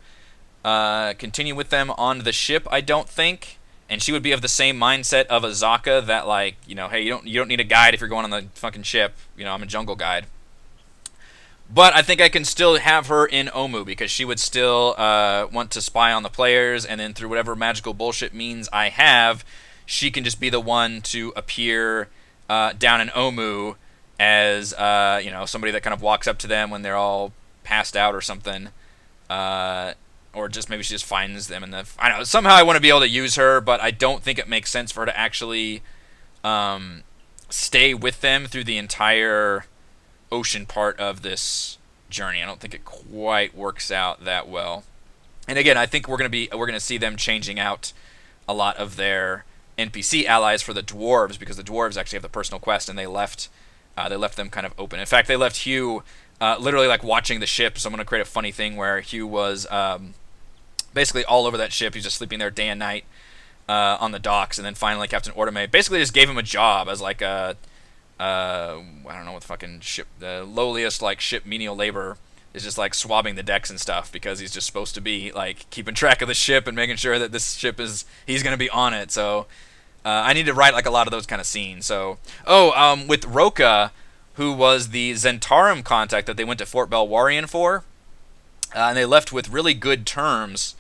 continue with them on the ship, I don't think. And she would be of the same mindset of Azaka that, like, hey, you don't need a guide if you're going on the fucking ship. I'm a jungle guide. But I think I can still have her in Omu because she would still want to spy on the players, and then through whatever magical bullshit means I have, she can just be the one to appear down in Omu as somebody that kind of walks up to them when they're all passed out or something, or just maybe she just finds them in the. I don't know. Somehow I want to be able to use her, but I don't think it makes sense for her to actually stay with them through the entire ocean part of this journey. I don't think it quite works out that well. And again, I think we're gonna see them changing out a lot of their NPC allies for the dwarves, because the dwarves actually have the personal quest, and they left them kind of open. In fact, they left Hugh literally like watching the ship. So I'm gonna create a funny thing where Hugh was basically all over that ship. He's just sleeping there day and night on the docks, and then finally Captain Ortome basically just gave him a job as like a I don't know what the fucking ship, the lowliest like ship menial labor, is just like swabbing the decks and stuff, because he's just supposed to be like keeping track of the ship and making sure that this ship he's going to be on it. So I need to write like a lot of those kind of scenes. So with Roka, who was the Zentarum contact that they went to Fort Belwarian for, and they left with really good terms.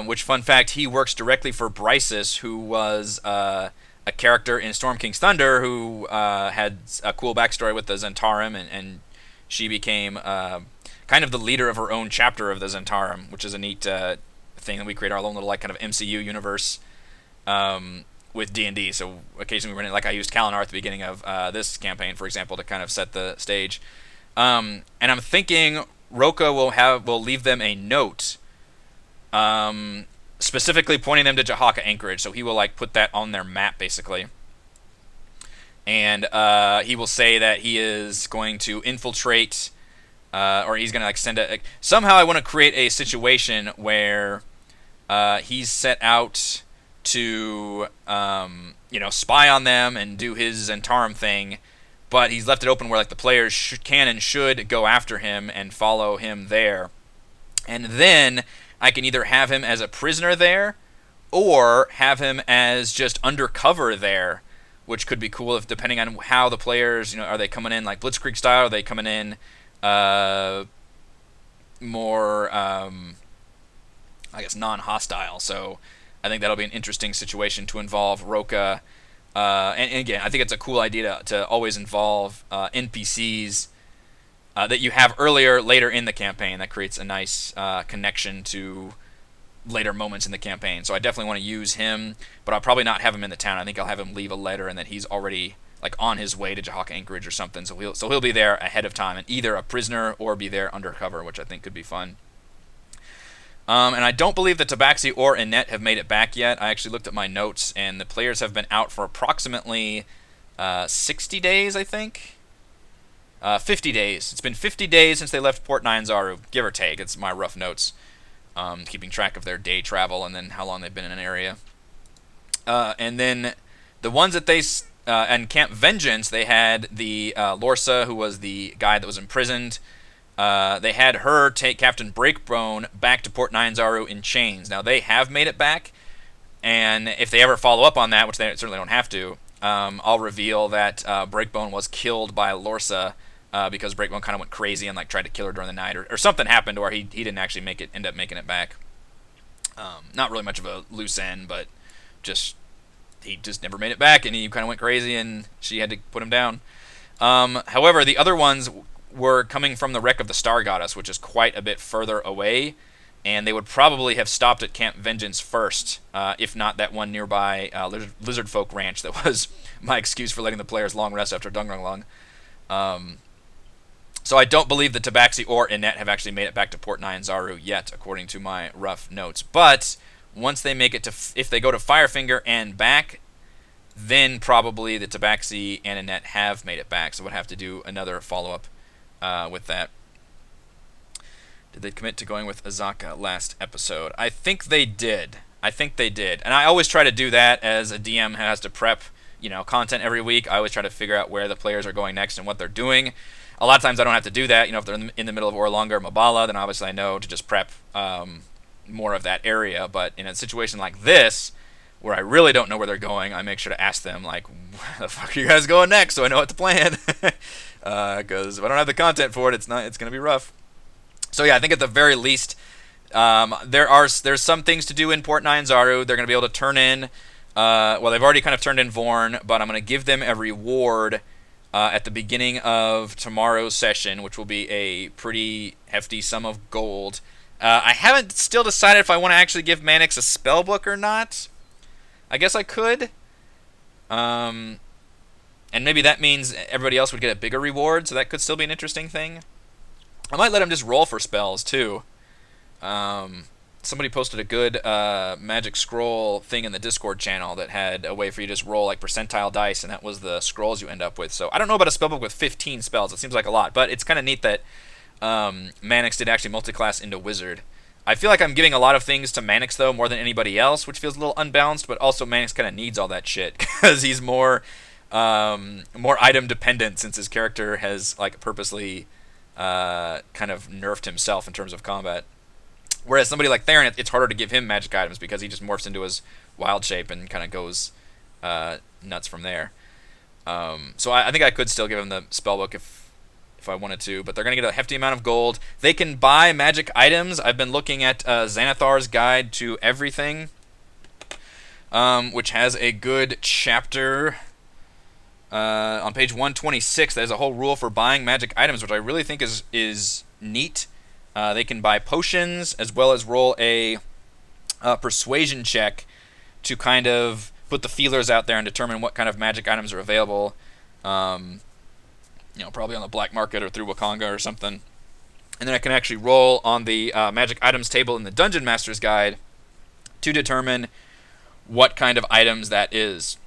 Which, fun fact, he works directly for Brysis, who was a character in Storm King's Thunder who had a cool backstory with the Zentarum, and she became kind of the leader of her own chapter of the Zentarum, which is a neat thing that we create our own little like kind of MCU universe with D&D. So occasionally we run it, like I used Kalinar at the beginning of this campaign, for example, to kind of set the stage. And I'm thinking Roka will leave them a note, specifically pointing them to Jahaka Anchorage. So he will like put that on their map basically, and he will say that he is going to infiltrate, or he's going to like send somehow I want to create a situation where he's set out to spy on them and do his Zentarum thing, but he's left it open where like the players can and should go after him and follow him there. And then I can either have him as a prisoner there, or have him as just undercover there, which could be cool if depending on how the players, are they coming in like Blitzkrieg style, are they coming in more, I guess, non-hostile. So I think that'll be an interesting situation to involve Roka. And again, I think it's a cool idea to always involve NPCs that you have later in the campaign. That creates a nice connection to later moments in the campaign. So I definitely want to use him, but I'll probably not have him in the town. I think I'll have him leave a letter, and that he's already like on his way to Jahaka Anchorage or something. So he'll be there ahead of time, and either a prisoner or be there undercover, which I think could be fun. And I don't believe that Tabaxi or Annette have made it back yet. I actually looked at my notes, and the players have been out for approximately 60 days, I think. 50 days. It's been 50 days since they left Port Nyanzaru, give or take. It's my rough notes, keeping track of their day travel and then how long they've been in an area. And then the ones that they... in Camp Vengeance, they had the Lorsa, who was the guy that was imprisoned. They had her take Captain Breakbone back to Port Nyanzaru in chains. Now, they have made it back, and if they ever follow up on that, which they certainly don't have to, I'll reveal that Breakbone was killed by Lorsa because Breakbone kind of went crazy and like tried to kill her during the night, or something happened to where he didn't actually end up making it back. Not really much of a loose end, but he just never made it back, and he kind of went crazy, and she had to put him down. However, the other ones were coming from the wreck of the Star Goddess, which is quite a bit further away, and they would probably have stopped at Camp Vengeance first, if not that one nearby Lizard Folk Ranch that was my excuse for letting the players long rest after Dungrunglung. So I don't believe that Tabaxi or Annette have actually made it back to Port Nyanzaru yet, according to my rough notes. But once they make it to, if they go to Firefinger and back, then probably the Tabaxi and Annette have made it back. So we'll have to do another follow-up with that. Did they commit to going with Azaka last episode? I think they did. And I always try to do that as a DM who has to prep, content every week. I always try to figure out where the players are going next and what they're doing. A lot of times I don't have to do that. If they're in the middle of Orlonga or Mabala, then obviously I know to just prep more of that area. But in a situation like this, where I really don't know where they're going, I make sure to ask them, like, where the fuck are you guys going next, so I know what to plan. Because if I don't have the content for it, it's going to be rough. So yeah, I think at the very least, there's some things to do in Port Nyanzaru. They're going to be able to turn in, they've already kind of turned in Vorn, but I'm going to give them a reward at the beginning of tomorrow's session, which will be a pretty hefty sum of gold. I haven't still decided if I want to actually give Mannix a spellbook or not. I guess I could. And maybe that means everybody else would get a bigger reward, so that could still be an interesting thing. I might let him just roll for spells, too. Somebody posted a good magic scroll thing in the Discord channel that had a way for you to just roll like percentile dice, and that was the scrolls you end up with. So I don't know about a spellbook with 15 spells. It seems like a lot, but it's kind of neat that Mannix did actually multiclass into Wizard. I feel like I'm giving a lot of things to Mannix, though, more than anybody else, which feels a little unbalanced, but also Mannix kind of needs all that shit, because he's more item dependent, since his character has like purposely kind of nerfed himself in terms of combat. Whereas somebody like Theron, it's harder to give him magic items, because he just morphs into his wild shape and kind of goes nuts from there. So I think I could still give him the spellbook if I wanted to, but they're going to get a hefty amount of gold. They can buy magic items. I've been looking at Xanathar's Guide to Everything, which has a good chapter on page 126. There's a whole rule for buying magic items, which I really think is neat. They can buy potions, as well as roll a persuasion check to kind of put the feelers out there and determine what kind of magic items are available. Probably on the black market or through Wakanga or something. And then I can actually roll on the magic items table in the Dungeon Master's Guide to determine what kind of items that is.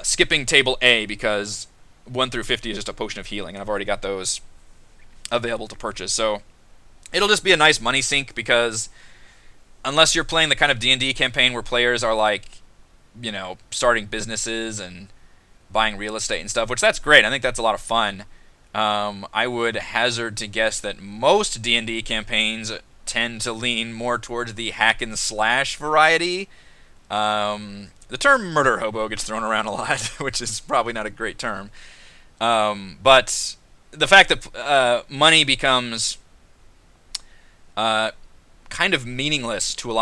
Skipping table A, because 1 through 50 is just a potion of healing, and I've already got those available to purchase. So it'll just be a nice money sink, because unless you're playing the kind of D&D campaign where players are like, starting businesses and buying real estate and stuff, which that's great. I think that's a lot of fun. I would hazard to guess that most D&D campaigns tend to lean more towards the hack and slash variety. The term murder hobo gets thrown around a lot, which is probably not a great term. But the fact that money becomes kind of meaningless to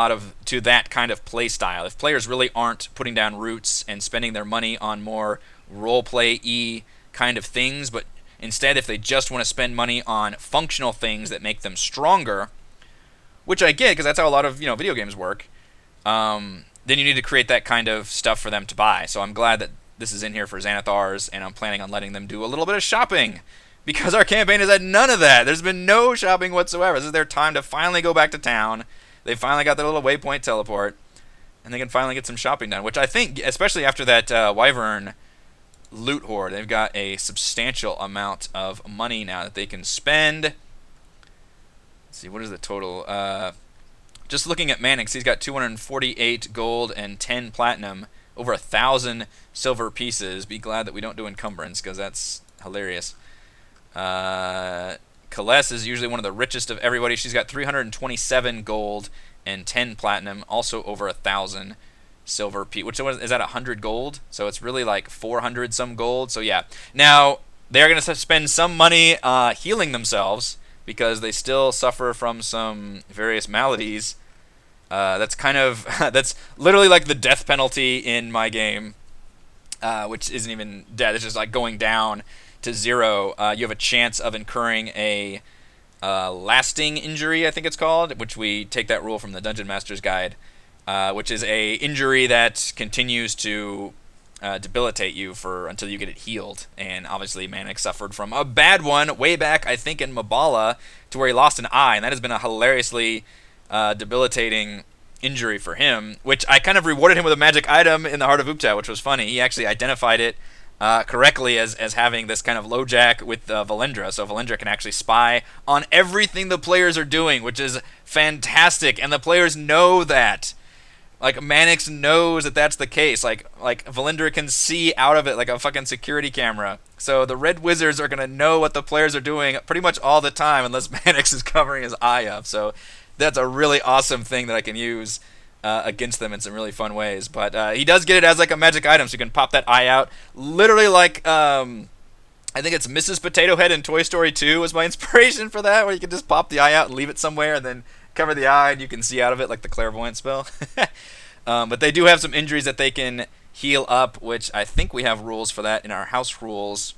that kind of play style. If players really aren't putting down roots and spending their money on more role-play-y kind of things, but instead if they just want to spend money on functional things that make them stronger, which I get, because that's how a lot of video games work, then you need to create that kind of stuff for them to buy. So I'm glad that this is in here for Xanathar's, and I'm planning on letting them do a little bit of shopping, because our campaign has had none of that. There's been no shopping whatsoever. This is their time to finally go back to town. They finally got their little waypoint teleport, and they can finally get some shopping done, which I think, especially after that Wyvern loot hoard, they've got a substantial amount of money now that they can spend. Let's see, what is the total? Just looking at Mannix, he's got 248 gold and 10 platinum, over 1,000 silver pieces. Be glad that we don't do encumbrance, because that's hilarious. Kaless is usually one of the richest of everybody. She's got 327 gold and 10 platinum, also over 1,000 silver piece, which is at 100 gold, so it's really like 400 some gold. So yeah, now they're going to spend some money healing themselves, because they still suffer from some various maladies. That's that's literally like the death penalty in my game, which isn't even death. It's just like going down to 0. You have a chance of incurring a lasting injury, I think it's called, which we take that rule from the Dungeon Master's Guide, which is a injury that continues to debilitate you until you get it healed. And obviously Mannix suffered from a bad one way back, I think, in Mabala, to where he lost an eye, and that has been a hilariously debilitating injury for him, which I kind of rewarded him with a magic item in the Heart of Upta, which was funny. He actually identified it correctly as having this kind of low jack with Valendra, so Valendra can actually spy on everything the players are doing, which is fantastic, and the players know that. Like, Manix knows that that's the case. Like Valendra can see out of it like a fucking security camera. So the Red Wizards are going to know what the players are doing pretty much all the time unless Manix is covering his eye up. So that's a really awesome thing that I can use against them in some really fun ways. But he does get it as like a magic item, so you can pop that eye out. Literally like, I think it's Mrs. Potato Head in Toy Story 2 was my inspiration for that, where you can just pop the eye out and leave it somewhere and then cover the eye and you can see out of it like the clairvoyant spell. But they do have some injuries that they can heal up, which I think we have rules for that in our house rules.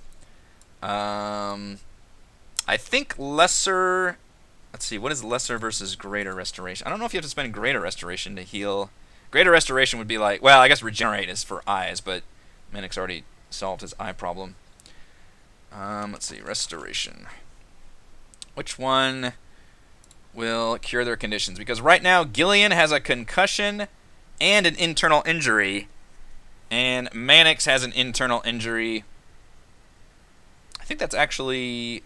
I think lesser... Let's see, what is lesser versus greater restoration? I don't know if you have to spend greater restoration to heal. Greater restoration would be like... Well, I guess regenerate is for eyes, but Manix already solved his eye problem. Let's see, restoration. Which one will cure their conditions? Because right now, Gillian has a concussion and an internal injury, and Manix has an internal injury. I think that's actually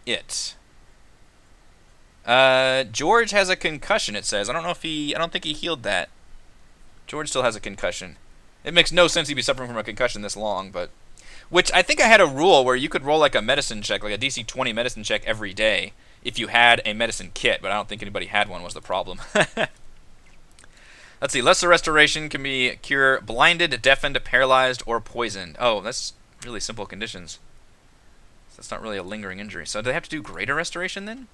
it. George has a concussion, it says. I don't think he healed that. George still has a concussion. It makes no sense he'd be suffering from a concussion this long, but... Which, I think I had a rule where you could roll like a medicine check, like a DC 20 medicine check every day, if you had a medicine kit, but I don't think anybody had one was the problem. Let's see, lesser restoration can be cure blinded, deafened, paralyzed, or poisoned. Oh, that's really simple conditions. So that's not really a lingering injury. So do they have to do greater restoration then?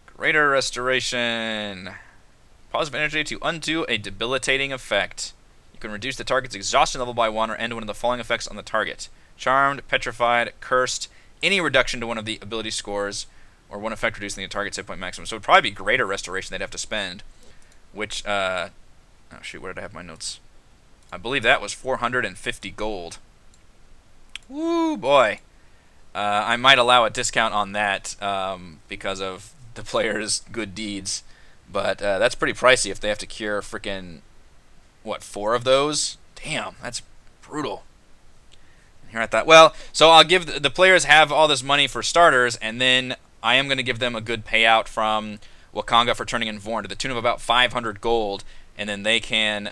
Greater restoration. Positive energy to undo a debilitating effect. You can reduce the target's exhaustion level by 1 or end one of the following effects on the target. Charmed, petrified, cursed, any reduction to one of the ability scores, or one effect reducing the target's hit point maximum. So it would probably be greater restoration they'd have to spend. Which, oh shoot, where did I have my notes? I believe that was 450 gold. Woo, boy. I might allow a discount on that because of the player's good deeds. But that's pretty pricey if they have to cure frickin', what, 4 of those? Damn, that's brutal. Here I thought, well, so I'll give the players have all this money for starters, and then I am going to give them a good payout from Wakanga for turning in Vorn to the tune of about 500 gold, and then they can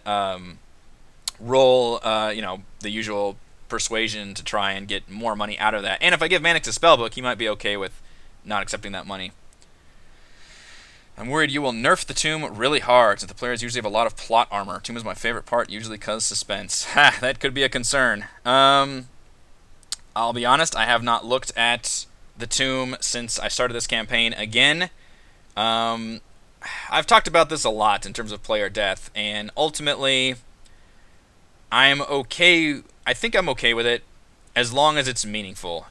roll, the usual persuasion to try and get more money out of that. And if I give Manix a spellbook, he might be okay with not accepting that money. I'm worried you will nerf the Tomb really hard, since the players usually have a lot of plot armor. Tomb is my favorite part, usually cause suspense. Ha, that could be a concern. I'll be honest, I have not looked at the Tomb since I started this campaign again. I've talked about this a lot in terms of player death, and ultimately, I'm okay. I think I'm okay with it as long as it's meaningful.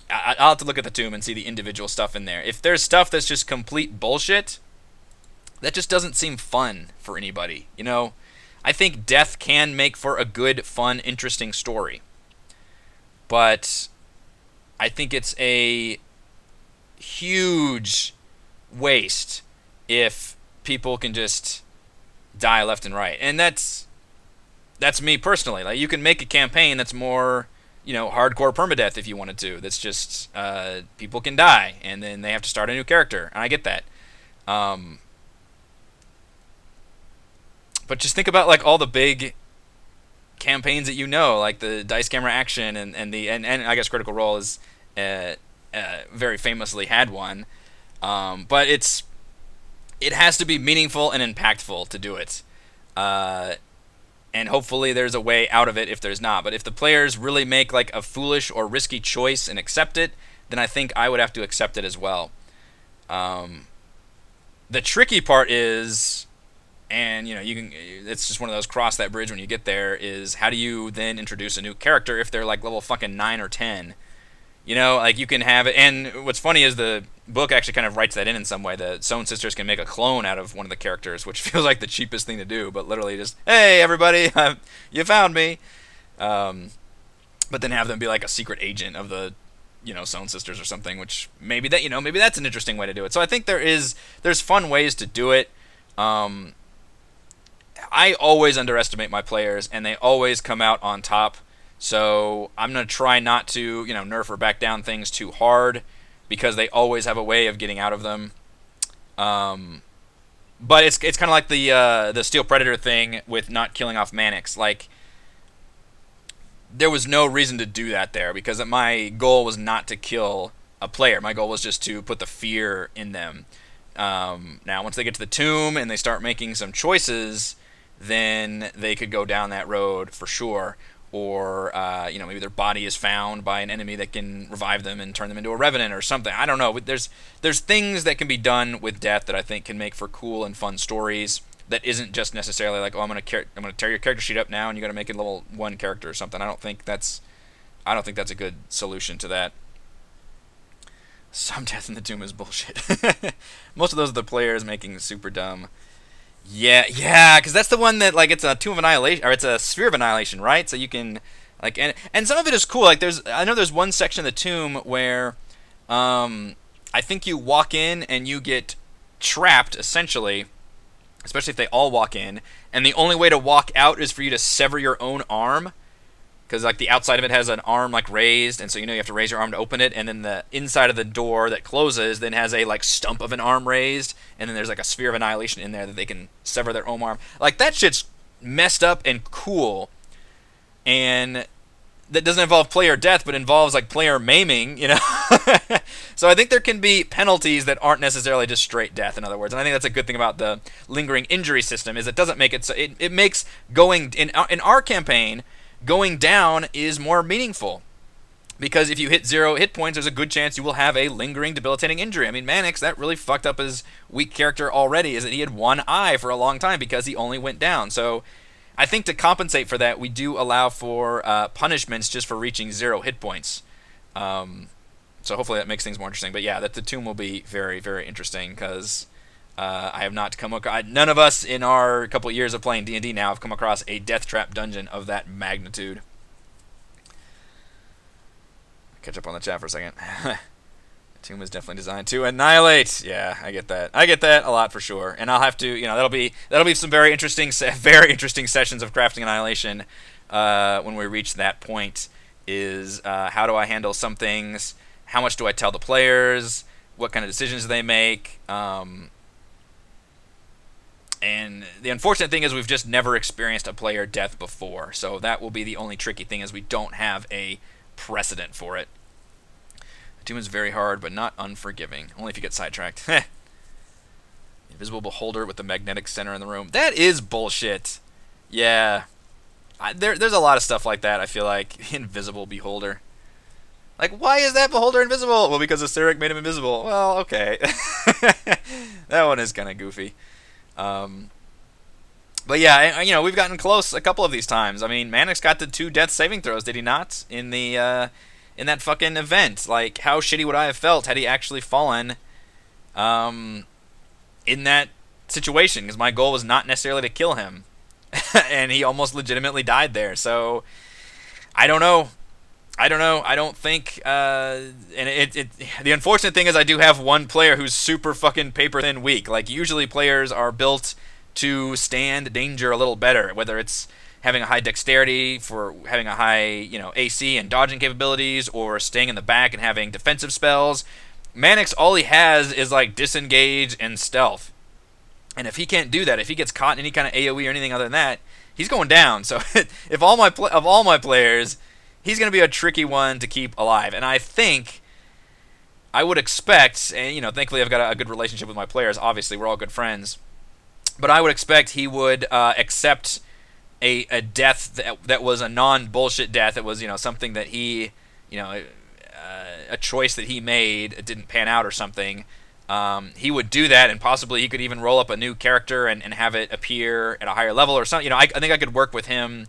I'll have to look at the Tomb and see the individual stuff in there. If there's stuff that's just complete bullshit, that just doesn't seem fun for anybody. You know, I think death can make for a good, fun, interesting story. But I think it's a huge waste if people can just die left and right. And that's me personally. Like, you can make a campaign that's more, hardcore permadeath if you wanted to. That's just people can die and then they have to start a new character. And I get that. But just think about like all the big campaigns that like the Dice Camera Action and I guess Critical Role is very famously had one. But it has to be meaningful and impactful to do it. And hopefully there's a way out of it if there's not. But if the players really make like a foolish or risky choice and accept it, then I think I would have to accept it as well. The tricky part is, and it's just one of those cross that bridge when you get there, is how do you then introduce a new character if they're like level fucking 9 or 10? Like you can have it, and what's funny is the book actually kind of writes that in some way. The Sohn sisters can make a clone out of one of the characters, which feels like the cheapest thing to do, but literally just, hey, everybody, you found me. But then have them be like a secret agent of the Stone Sisters or something, which maybe that maybe that's an interesting way to do it. So I think there's fun ways to do it. Um, I always underestimate my players, and they always come out on top. So I'm gonna try not to nerf or back down things too hard because they always have a way of getting out of them. Um, but it's kind of like the Steel Predator thing with not killing off Mannix. Like there was no reason to do that there because my goal was not to kill a player. My goal was just to put the fear in them. Now, once they get to the tomb and they start making some choices, then they could go down that road for sure. Or maybe their body is found by an enemy that can revive them and turn them into a revenant or something. I don't know. There's things that can be done with death that I think can make for cool and fun stories. That isn't just necessarily like, oh, I'm gonna tear your character sheet up now, and you got to make it level 1 character or something. I don't think that's a good solution to that. Some death in the tomb is bullshit. Most of those are the players making super dumb. Yeah, because that's the one that like it's a Tomb of Annihilation or it's a Sphere of Annihilation, right? So you can like and some of it is cool. Like I know there's one section of the tomb where I think you walk in and you get trapped essentially, especially if they all walk in, and the only way to walk out is for you to sever your own arm. Because like the outside of it has an arm like raised, and so you have to raise your arm to open it, and then the inside of the door that closes then has a like stump of an arm raised, and then there's like a Sphere of Annihilation in there that they can sever their own arm. Like that shit's messed up and cool, and that doesn't involve player death, but involves like player maiming, So I think there can be penalties that aren't necessarily just straight death, in other words. And I think that's a good thing about the lingering injury system is it doesn't make it so it makes going in our campaign. Going down is more meaningful because if you hit 0 hit points, there's a good chance you will have a lingering, debilitating injury. I mean, Mannix, that really fucked up his weak character already, is that he had one eye for a long time because he only went down. So I think to compensate for that, we do allow for punishments just for reaching 0 hit points. So hopefully that makes things more interesting. But yeah, that the tomb will be very, very interesting because I have not come across. None of us in our couple of years of playing D&D now have come across a death trap dungeon of that magnitude. Catch up on the chat for a second. The tomb is definitely designed to annihilate. Yeah, I get that. I get that a lot for sure. And I'll have to, that'll be some very interesting sessions of crafting annihilation when we reach that point. Is how do I handle some things? How much do I tell the players? What kind of decisions do they make? And the unfortunate thing is we've just never experienced a player death before. So that will be the only tricky thing is we don't have a precedent for it. The tomb is very hard, but not unforgiving. Only if you get sidetracked. Invisible beholder with the magnetic center in the room. That is bullshit. Yeah. There's a lot of stuff like that, I feel like. Invisible beholder. Like, why is that beholder invisible? Well, because Asterix made him invisible. Well, okay. That one is kind of goofy. But yeah, we've gotten close a couple of these times. I mean, Mannix got the 2 death saving throws, did he not? In that fucking event. Like, how shitty would I have felt had he actually fallen in that situation? Because my goal was not necessarily to kill him. And he almost legitimately died there. So, I don't know. I don't think, and the unfortunate thing is I do have one player who's super fucking paper thin weak. Like, usually players are built to stand danger a little better, whether it's having a high dexterity for having a high, AC and dodging capabilities, or staying in the back and having defensive spells. Mannix, all he has is like disengage and stealth. And if he can't do that, if he gets caught in any kind of AoE or anything other than that, he's going down. So if all my players, he's going to be a tricky one to keep alive. And I think I would expect, and thankfully I've got a good relationship with my players. Obviously, we're all good friends. But I would expect he would accept a death that was a non-bullshit death. It was, something that he, a choice that he made, it didn't pan out or something. He would do that, and possibly he could even roll up a new character and have it appear at a higher level or something. I think I could work with him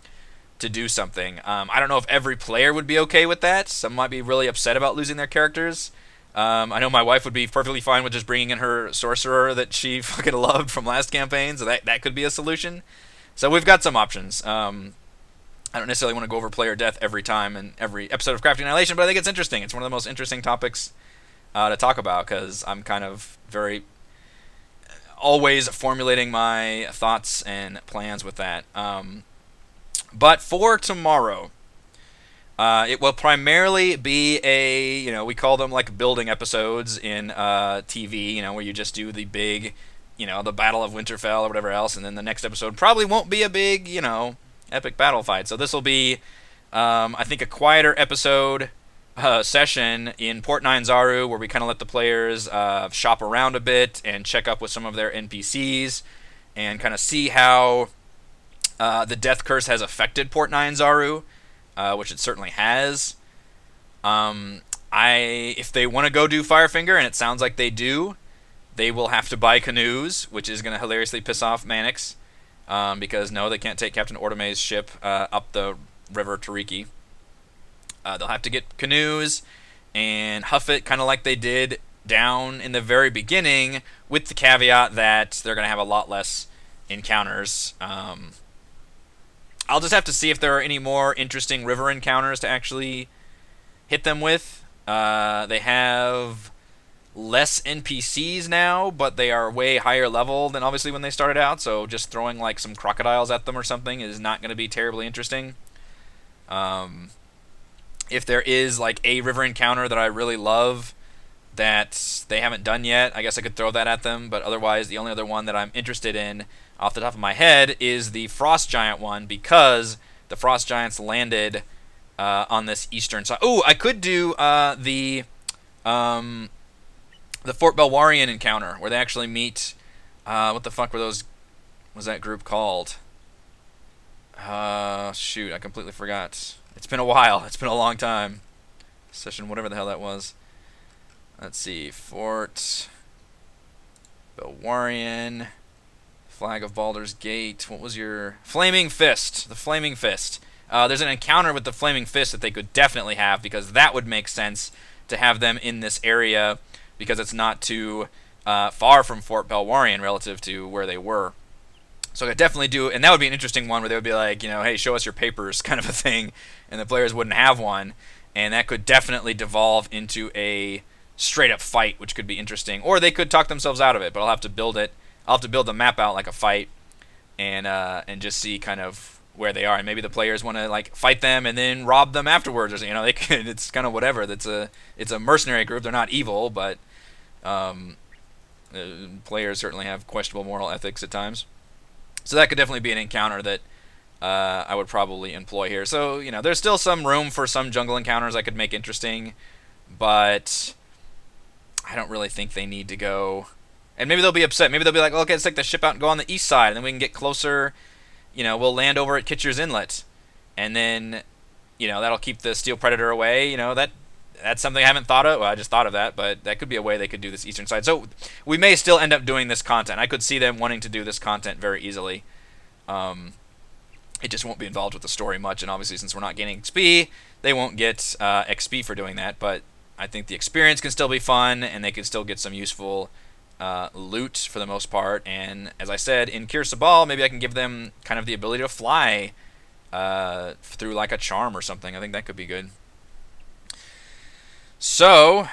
to do something. I don't know if every player would be okay with that. Some might be really upset about losing their characters. I know my wife would be perfectly fine with just bringing in her sorcerer that she fucking loved from last campaign, so that could be a solution. So we've got some options. I don't necessarily want to go over player death every time in every episode of Crafting Annihilation, but I think it's interesting. It's one of the most interesting topics to talk about because I'm kind of very always formulating my thoughts and plans with that. But for tomorrow, it will primarily be we call them like building episodes in TV, where you just do the big, the Battle of Winterfell or whatever else, and then the next episode probably won't be a big, epic battle fight. So this will be, I think, a quieter episode session in Port Nine Zaru, where we kind of let the players shop around a bit and check up with some of their NPCs and kind of see how the Death Curse has affected Port Nine Zaru, which it certainly has. If they want to go do Firefinger, and it sounds like they do, they will have to buy canoes, which is going to hilariously piss off Mannix, because no, they can't take Captain Ordeme's ship up the river Tariki. They'll have to get canoes and huff it kind of like they did down in the very beginning, with the caveat that they're going to have a lot less encounters. I'll just have to see if there are any more interesting river encounters to actually hit them with. They have less NPCs now, but they are way higher level than obviously when they started out, so just throwing like some crocodiles at them or something is not going to be terribly interesting. If there is like a river encounter that I really love that they haven't done yet, I guess I could throw that at them, but otherwise the only other one that I'm interested in off the top of my head is the Frost Giant one, because the Frost Giants landed on this eastern side. Oh, I could do the Fort Belwarian encounter, where they actually meet, what the fuck was that group called? Shoot, I completely forgot. It's been a while. It's been a long time. Session, whatever the hell that was. Let's see. Fort Belwarian, Flag of Baldur's Gate. What was your... Flaming Fist. The Flaming Fist. There's an encounter with the Flaming Fist that they could definitely have, because that would make sense to have them in this area, because it's not too far from Fort Belwarian relative to where they were. So I could definitely do, and that would be an interesting one where they would be like, hey, show us your papers, kind of a thing, and the players wouldn't have one, and that could definitely devolve into a straight-up fight, which could be interesting. Or they could talk themselves out of it, but I'll have to build it. I'll have to build the map out like a fight, and just see kind of where they are, and maybe the players want to like fight them and then rob them afterwards, or they could. It's kind of whatever. It's a mercenary group. They're not evil, but players certainly have questionable moral ethics at times. So that could definitely be an encounter that I would probably employ here. So, there's still some room for some jungle encounters I could make interesting, but I don't really think they need to go. And maybe they'll be upset. Maybe they'll be like, okay, let's take the ship out and go on the east side, and then we can get closer. We'll land over at Kitcher's Inlet, and then, that'll keep the Steel Predator away. That's something I haven't thought of. Well, I just thought of that, but that could be a way they could do this eastern side. So we may still end up doing this content. I could see them wanting to do this content very easily. It just won't be involved with the story much, and obviously since we're not gaining XP, they won't get XP for doing that, but I think the experience can still be fun, and they can still get some useful loot for the most part. And as I said, in Kir Sabal, maybe I can give them kind of the ability to fly through like a charm or something. I think that could be good. So,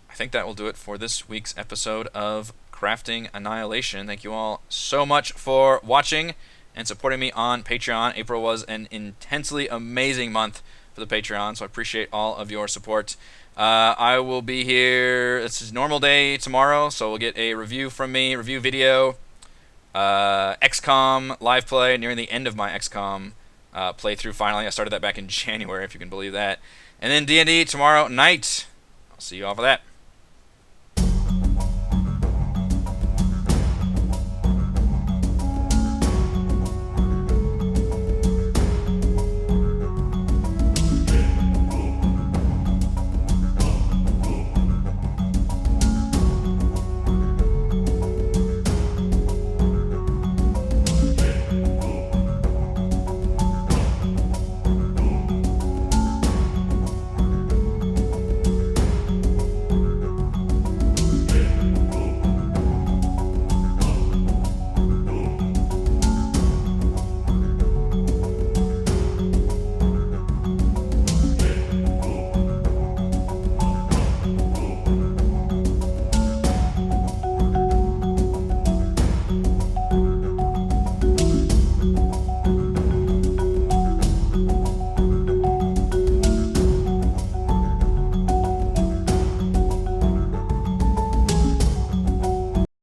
I think that will do it for this week's episode of Crafting Annihilation. Thank you all so much for watching and supporting me on Patreon. April was an intensely amazing month for the Patreon, so I appreciate all of your support. I will be here, it's a normal day tomorrow, so we'll get a review from me, review video, XCOM live play, nearing the end of my XCOM playthrough finally. I started that back in January, if you can believe that. And then D&D tomorrow night. I'll see you all for that.